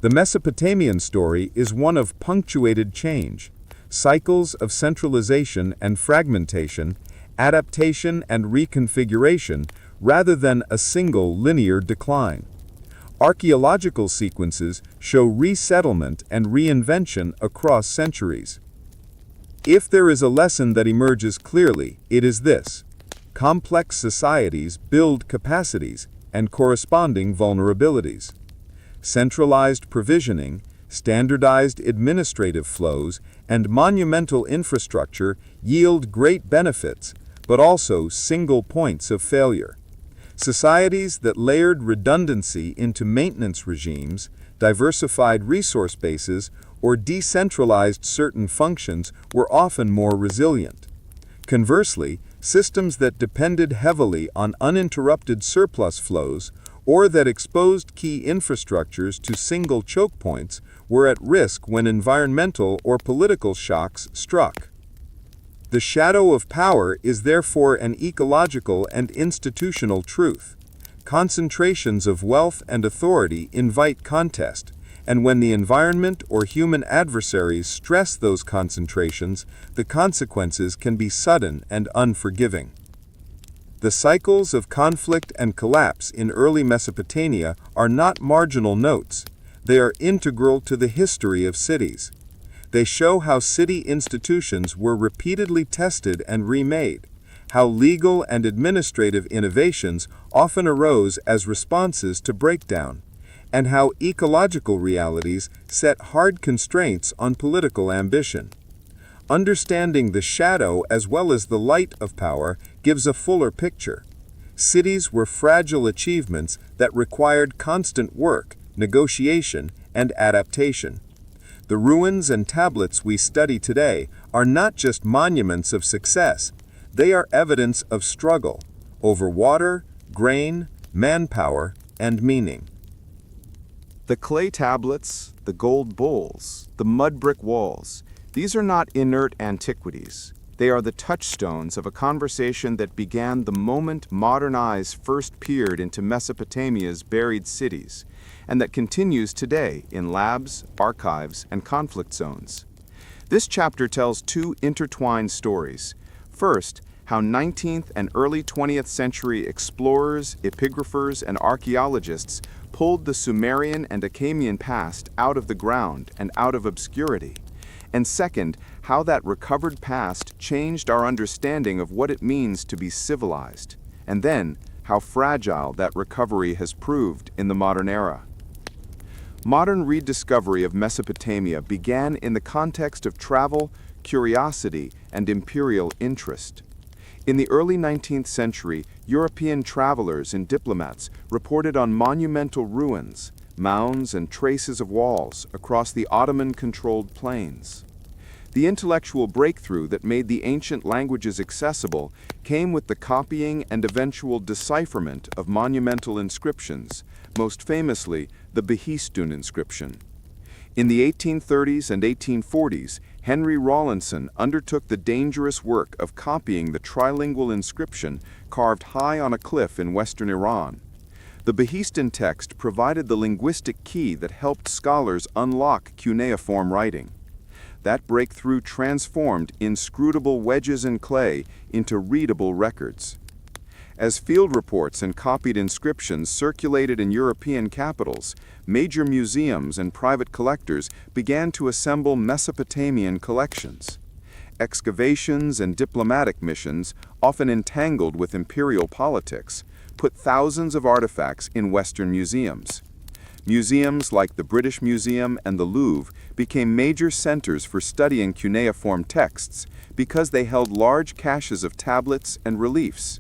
Speaker 4: The Mesopotamian story is one of punctuated change, cycles of centralization and fragmentation, adaptation and reconfiguration, rather than a single linear decline. Archaeological sequences show resettlement and reinvention across centuries. If there is a lesson that emerges clearly, it is this: complex societies build capacities and corresponding vulnerabilities. Centralized provisioning, standardized administrative flows, and monumental infrastructure yield great benefits, but also single points of failure. Societies that layered redundancy into maintenance regimes, diversified resource bases, or decentralized certain functions were often more resilient. Conversely, systems that depended heavily on uninterrupted surplus flows or that exposed key infrastructures to single choke points were at risk when environmental or political shocks struck. The shadow of power is therefore an ecological and institutional truth. Concentrations of wealth and authority invite contest, and when the environment or human adversaries stress those concentrations, the consequences can be sudden and unforgiving. The cycles of conflict and collapse in early Mesopotamia are not marginal notes. They are integral to the history of cities. They show how city institutions were repeatedly tested and remade, how legal and administrative innovations often arose as responses to breakdown, and how ecological realities set hard constraints on political ambition. Understanding the shadow as well as the light of power gives a fuller picture. Cities were fragile achievements that required constant work, negotiation, and adaptation. The ruins and tablets we study today are not just monuments of success, they are evidence of struggle over water, grain, manpower, and meaning.
Speaker 1: The clay tablets, the gold bowls, the mud brick walls, these are not inert antiquities. They are the touchstones of a conversation that began the moment modern eyes first peered into Mesopotamia's buried cities, and that continues today in labs, archives, and conflict zones. This chapter tells two intertwined stories. First, how 19th and early 20th century explorers, epigraphers, and archaeologists pulled the Sumerian and Akkadian past out of the ground and out of obscurity. And second, how that recovered past changed our understanding of what it means to be civilized. And then, how fragile that recovery has proved in the modern era. Modern rediscovery of Mesopotamia began in the context of travel, curiosity, and imperial interest. In the early 19th century, European travelers and diplomats reported on monumental ruins, mounds, and traces of walls across the Ottoman-controlled plains. The intellectual breakthrough that made the ancient languages accessible came with the copying and eventual decipherment of monumental inscriptions, most famously the Behistun inscription. In the 1830s and 1840s, Henry Rawlinson undertook the dangerous work of copying the trilingual inscription carved high on a cliff in western Iran. The Behistun text provided the linguistic key that helped scholars unlock cuneiform writing. That breakthrough transformed inscrutable wedges in clay into readable records. As field reports and copied inscriptions circulated in European capitals, major museums and private collectors began to assemble Mesopotamian collections. Excavations and diplomatic missions, often entangled with imperial politics, put thousands of artifacts in Western museums. Museums like the British Museum and the Louvre became major centers for studying cuneiform texts because they held large caches of tablets and reliefs.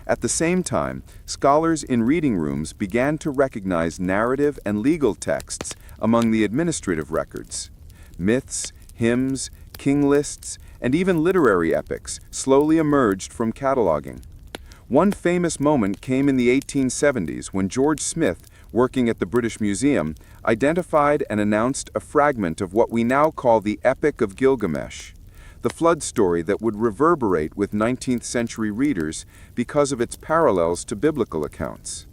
Speaker 1: At the same time, scholars in reading rooms began to recognize narrative and legal texts among the administrative records. Myths, hymns, king lists, and even literary epics slowly emerged from cataloging. One famous moment came in the 1870s when George Smith, working at the British Museum, identified and announced a fragment of what we now call the Epic of Gilgamesh, the flood story that would reverberate with 19th century readers because of its parallels to biblical accounts.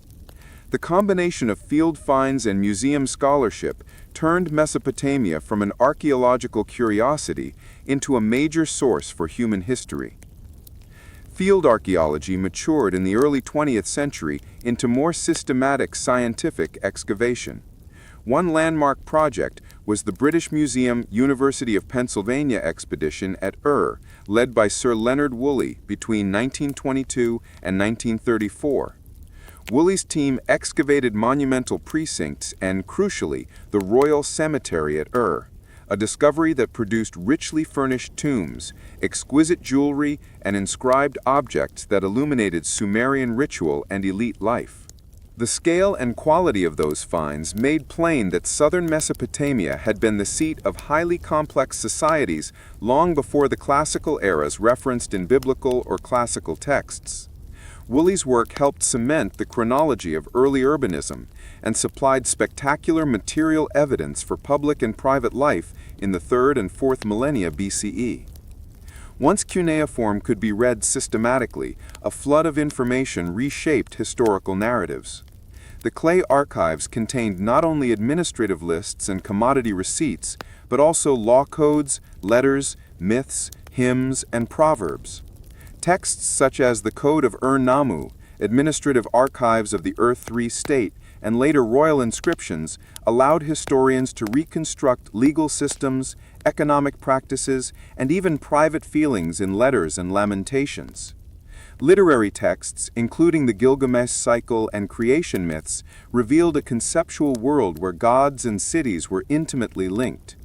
Speaker 1: The combination of field finds and museum scholarship turned Mesopotamia from an archaeological curiosity into a major source for human history. Field archaeology matured in the early 20th century into more systematic scientific excavation. One landmark project was the British Museum University of Pennsylvania expedition at led by Sir Leonard Woolley between 1922 and 1934. Woolley's team excavated monumental precincts and, crucially, the Royal Cemetery at a discovery that produced richly furnished tombs, exquisite jewelry, and inscribed objects that illuminated Sumerian ritual and elite life. The scale and quality of those finds made plain that southern Mesopotamia had been the seat of highly complex societies long before the classical eras referenced in biblical or classical texts. Woolley's work helped cement the chronology of early urbanism and supplied spectacular material evidence for public and private life in the 3rd and 4th millennia BCE. Once cuneiform could be read systematically, a flood of information reshaped historical narratives. The clay archives contained not only administrative lists and commodity receipts, but also law codes, letters, myths, hymns, and proverbs. Texts such as the Code of Ur-Nammu, administrative archives of the Ur-3 state, and later royal inscriptions allowed historians to reconstruct legal systems, economic practices, and even private feelings in letters and lamentations. Literary texts, including the Gilgamesh cycle and creation myths, revealed a conceptual world where gods and cities were intimately linked.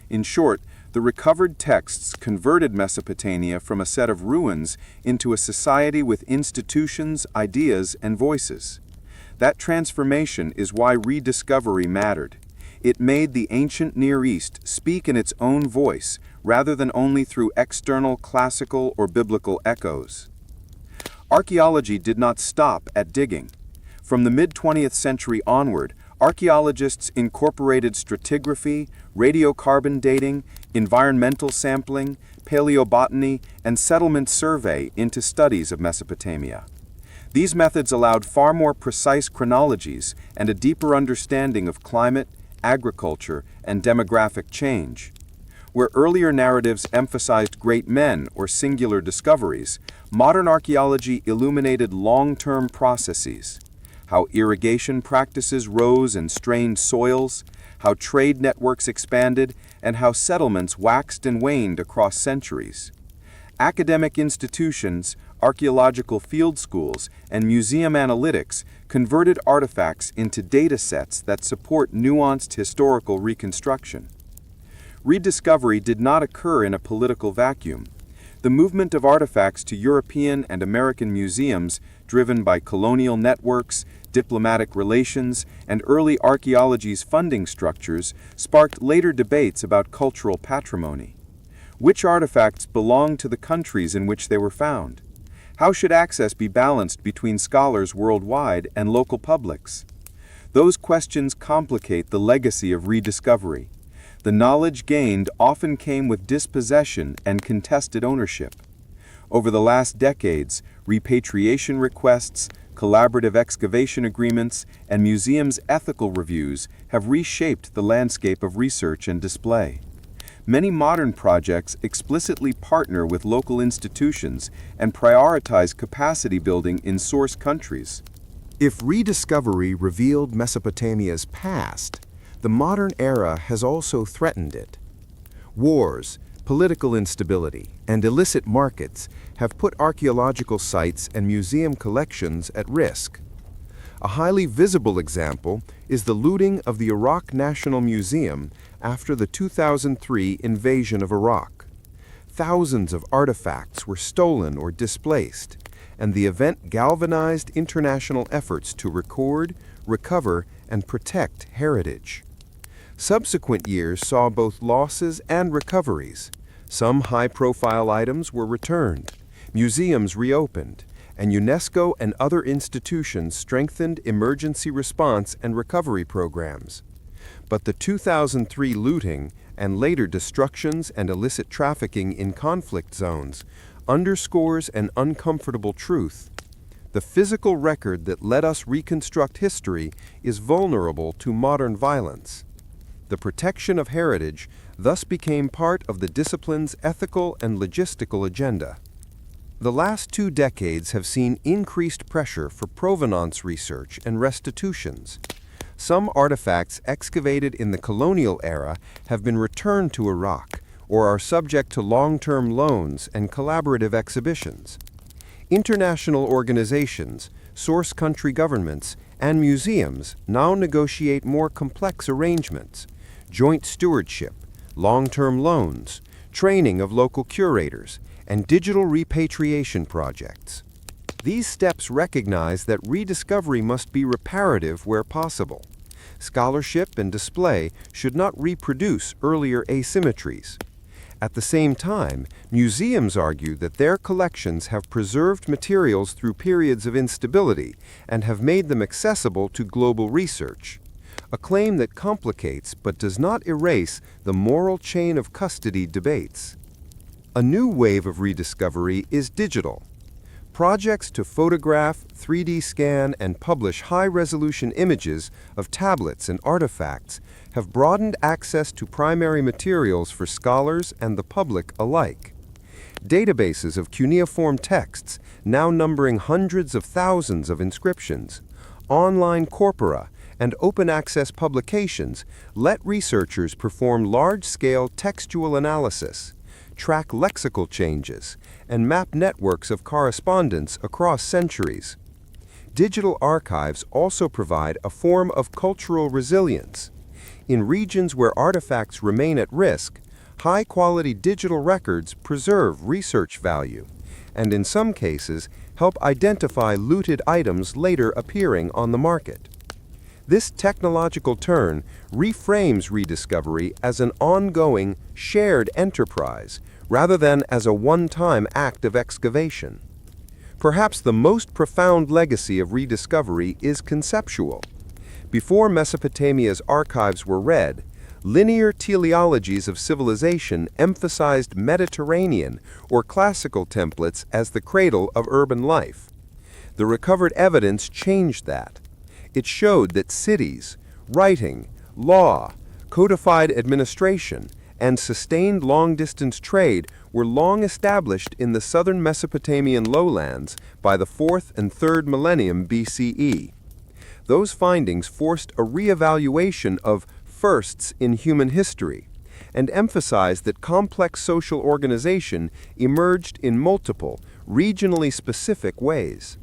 Speaker 1: In short, the recovered texts converted Mesopotamia from a set of ruins into a society with institutions, ideas, and voices. That transformation is why rediscovery mattered. It made the ancient Near East speak in its own voice, rather than only through external classical or biblical echoes. Archaeology did not stop at digging. From the mid-20th century onward, archaeologists incorporated stratigraphy, radiocarbon dating, environmental sampling, paleobotany, and settlement survey into studies of Mesopotamia. These methods allowed far more precise chronologies and a deeper understanding of climate, agriculture, and demographic change. Where earlier narratives emphasized great men or singular discoveries, modern archaeology illuminated long-term processes: how irrigation practices rose and strained soils, how trade networks expanded, and how settlements waxed and waned across centuries. Academic institutions, archaeological field schools, and museum analytics converted artifacts into data sets that support nuanced historical reconstruction. Rediscovery did not occur in a political vacuum. The movement of artifacts to European and American museums, driven by colonial networks, diplomatic relations, and early archaeology's funding structures, sparked later debates about cultural patrimony. Which artifacts belonged to the countries in which they were found? How should access be balanced between scholars worldwide and local publics? Those questions complicate the legacy of rediscovery. The knowledge gained often came with dispossession and contested ownership. Over the last decades, repatriation requests, collaborative excavation agreements, and museums' ethical reviews have reshaped the landscape of research and display. Many modern projects explicitly partner with local institutions and prioritize capacity building in source countries.
Speaker 2: If rediscovery revealed Mesopotamia's past, the modern era has also threatened it. Wars,
Speaker 4: Political instability and illicit markets have put archaeological sites and museum collections at risk. A highly visible example is the looting of the Uruk National Museum after the 2003 invasion of Iraq. Thousands of artifacts were stolen or displaced, and the event galvanized international efforts to record, recover, and protect heritage. Subsequent years saw both losses and recoveries. Some high-profile items were returned, museums reopened, and UNESCO and other institutions strengthened emergency response and recovery programs. But the 2003 looting and later destructions and illicit trafficking in conflict zones underscores an uncomfortable truth. The physical record that let us reconstruct history is vulnerable to modern violence. The protection of heritage thus became part of the discipline's ethical and logistical agenda. The last 2 decades have seen increased pressure for provenance research and restitutions. Some artifacts excavated in the colonial era have been returned to Iraq or are subject to long-term loans and collaborative exhibitions. International organizations, source country governments, and museums now negotiate more complex arrangements: joint stewardship, long-term loans, training of local curators, and digital repatriation projects. These steps recognize that rediscovery must be reparative where possible. Scholarship and display should not reproduce earlier asymmetries. At the same time, museums argue that their collections have preserved materials through periods of instability and have made them accessible to global research, a claim that complicates but does not erase the moral chain of custody debates. A new wave of rediscovery is digital. Projects to photograph, 3D scan, and publish high-resolution images of tablets and artifacts have broadened access to primary materials for scholars and the public alike. Databases of cuneiform texts, now numbering hundreds of thousands of inscriptions, online corpora, and open-access publications let researchers perform large-scale textual analysis, track lexical changes, and map networks of correspondence across centuries. Digital archives also provide a form of cultural resilience. In regions where artifacts remain at risk, high-quality digital records preserve research value, and in some cases help identify looted items later appearing on the market. This technological turn reframes rediscovery as an ongoing, shared enterprise rather than as a one-time act of excavation. Perhaps the most profound legacy of rediscovery is conceptual. Before Mesopotamia's archives were read, linear teleologies of civilization emphasized Mediterranean or classical templates as the cradle of urban life. The recovered evidence changed that. It showed that cities, writing, law, codified administration, and sustained long-distance trade were long established in the southern Mesopotamian lowlands by the 4th and 3rd millennium BCE. Those findings forced a re-evaluation of firsts in human history and emphasized that complex social organization emerged in multiple, regionally specific ways.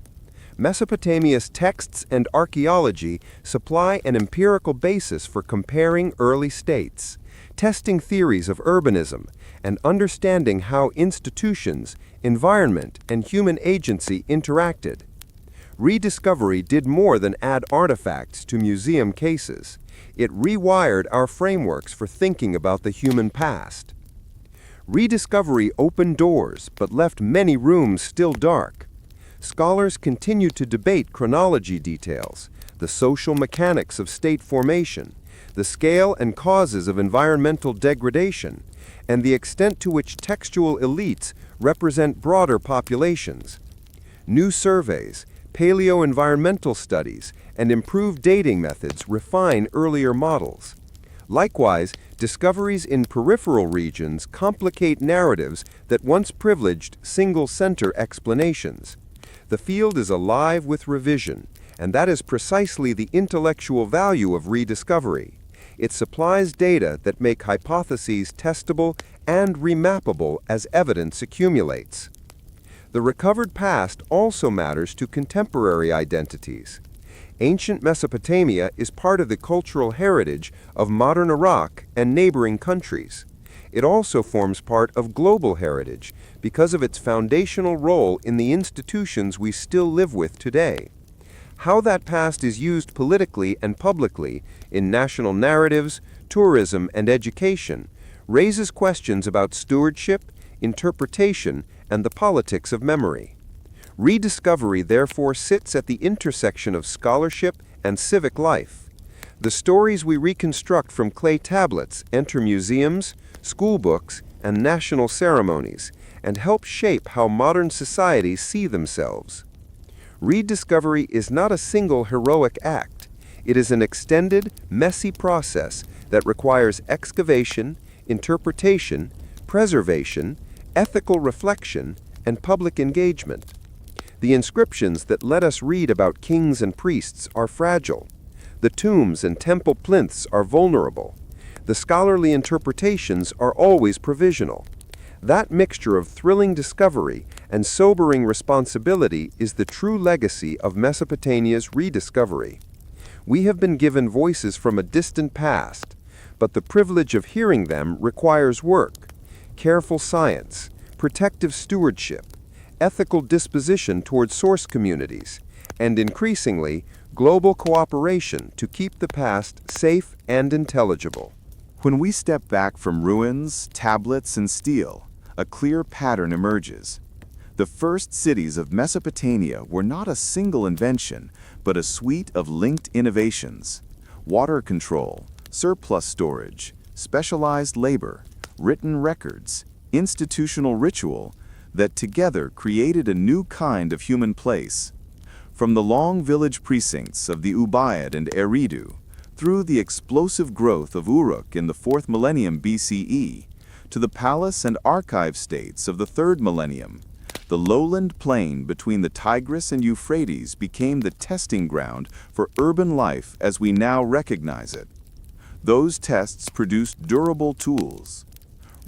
Speaker 4: Mesopotamia's texts and archaeology supply an empirical basis for comparing early states, testing theories of urbanism, and understanding how institutions, environment, and human agency interacted. Rediscovery did more than add artifacts to museum cases. It rewired our frameworks for thinking about the human past. Rediscovery opened doors but left many rooms still dark. Scholars continue to debate chronology details, the social mechanics of state formation, the scale and causes of environmental degradation, and the extent to which textual elites represent broader populations. New surveys, paleo-environmental studies, and improved dating methods refine earlier models. Likewise, discoveries in peripheral regions complicate narratives that once privileged single-center explanations. The field is alive with revision, and that is precisely the intellectual value of rediscovery. It supplies data that make hypotheses testable and remappable as evidence accumulates. The recovered past also matters to contemporary identities. Ancient Mesopotamia is part of the cultural heritage of modern Iraq and neighboring countries. It also forms part of global heritage because of its foundational role in the institutions we still live with today. How that past is used politically and publicly in national narratives, tourism, and education raises questions about stewardship, interpretation, and the politics of memory. Rediscovery therefore sits at the intersection of scholarship and civic life. The stories we reconstruct from clay tablets enter museums, school books, and national ceremonies, and help shape how modern societies see themselves. Rediscovery is not a single heroic act. It is an extended, messy process that requires excavation, interpretation, preservation, ethical reflection, and public engagement. The inscriptions that let us read about kings and priests are fragile. The tombs and temple plinths are vulnerable. The scholarly interpretations are always provisional. That mixture of thrilling discovery and sobering responsibility is the true legacy of Mesopotamia's rediscovery. We have been given voices from a distant past, but the privilege of hearing them requires work, careful science, protective stewardship, ethical disposition toward source communities, and increasingly, global cooperation to keep the past safe and intelligible.
Speaker 1: When we step back from ruins, tablets, and steel, a clear pattern emerges. The first cities of Mesopotamia were not a single invention, but a suite of linked innovations: water control, surplus storage, specialized labor, written records, institutional ritual that together created a new kind of human place. From the long village precincts of the Ubaid and Eridu, through the explosive growth of Uruk in the 4th millennium BCE, to the palace and archive states of the 3rd millennium, the lowland plain between the Tigris and Euphrates became the testing ground for urban life as we now recognize it. Those tests produced durable tools.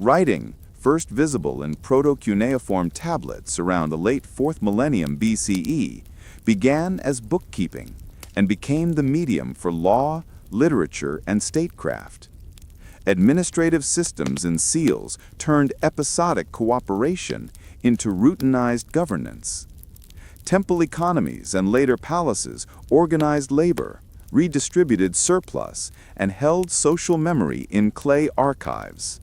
Speaker 1: Writing, first visible in proto-cuneiform tablets around the late 4th millennium BCE, began as bookkeeping and became the medium for law, literature, and statecraft. Administrative systems and seals turned episodic cooperation into routinized governance. Temple economies and later palaces organized labor, redistributed surplus, and held social memory in clay archives.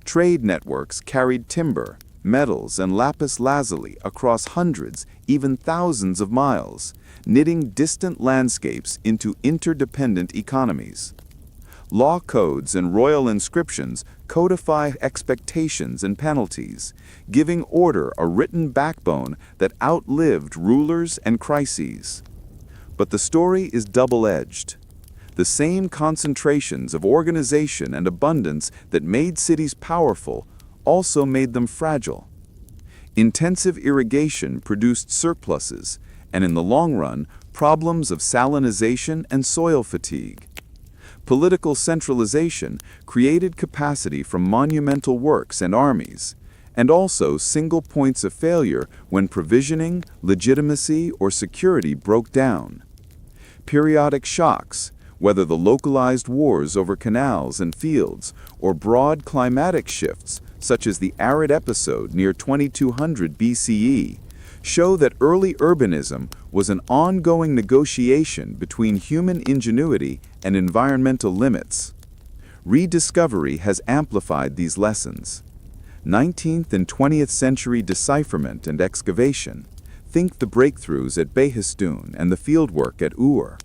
Speaker 1: Trade networks carried timber, metals, and lapis lazuli across hundreds, even thousands of miles, knitting distant landscapes into interdependent economies. Law codes and royal inscriptions codify expectations and penalties, giving order a written backbone that outlived rulers and crises. But the story is double-edged. The same concentrations of organization and abundance that made cities powerful also made them fragile. Intensive irrigation produced surpluses, and in the long run, problems of salinization and soil fatigue. Political centralization created capacity for monumental works and armies, and also single points of failure when provisioning, legitimacy, or security broke down. Periodic shocks, whether the localized wars over canals and fields, or broad climatic shifts, such as the arid episode near 2200 BCE, show that early urbanism was an ongoing negotiation between human ingenuity and environmental limits. Rediscovery has amplified these lessons. 19th and 20th century decipherment and excavation, think the breakthroughs at Behistun and the fieldwork at Ur,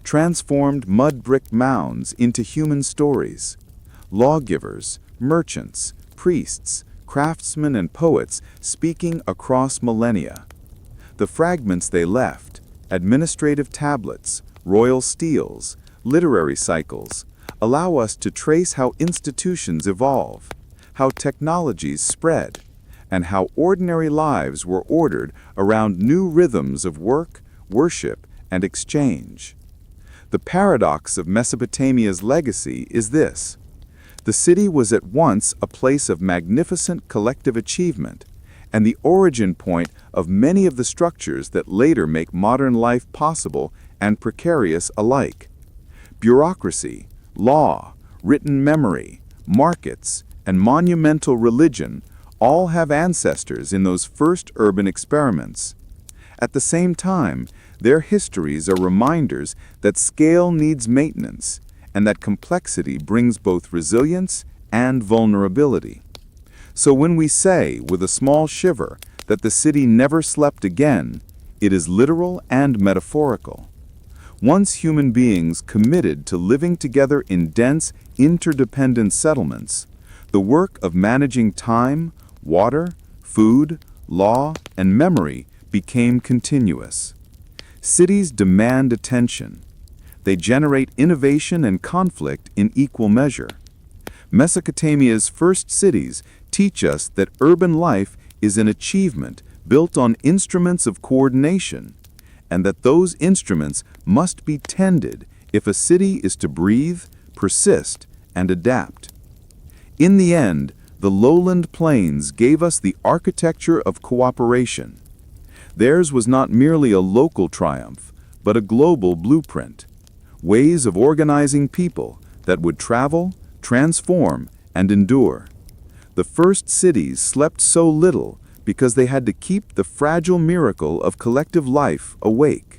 Speaker 1: transformed mud brick mounds into human stories. Lawgivers, merchants, priests, craftsmen, and poets speaking across millennia. The fragments they left, administrative tablets, royal steels, literary cycles, allow us to trace how institutions evolve, how technologies spread, and how ordinary lives were ordered around new rhythms of work, worship, and exchange. The paradox of Mesopotamia's legacy is this: The city was at once a place of magnificent collective achievement and the origin point of many of the structures that later make modern life possible and precarious alike. Bureaucracy, law, written memory, markets, and monumental religion all have ancestors in those first urban experiments. At the same time, their histories are reminders that scale needs maintenance and that complexity brings both resilience and vulnerability. So when we say, with a small shiver, that the city never slept again, it is literal and metaphorical. Once human beings committed to living together in dense, interdependent settlements, the work of managing time, water, food, law, and memory became continuous. Cities demand attention. They generate innovation and conflict in equal measure. Mesopotamia's first cities teach us that urban life is an achievement built on instruments of coordination, and that those instruments must be tended if a city is to breathe, persist, and adapt. In the end, the lowland plains gave us the architecture of cooperation. Theirs was not merely a local triumph, but a global blueprint. Ways of organizing people that would travel, transform, and endure. The first cities slept so little because they had to keep the fragile miracle of collective life awake.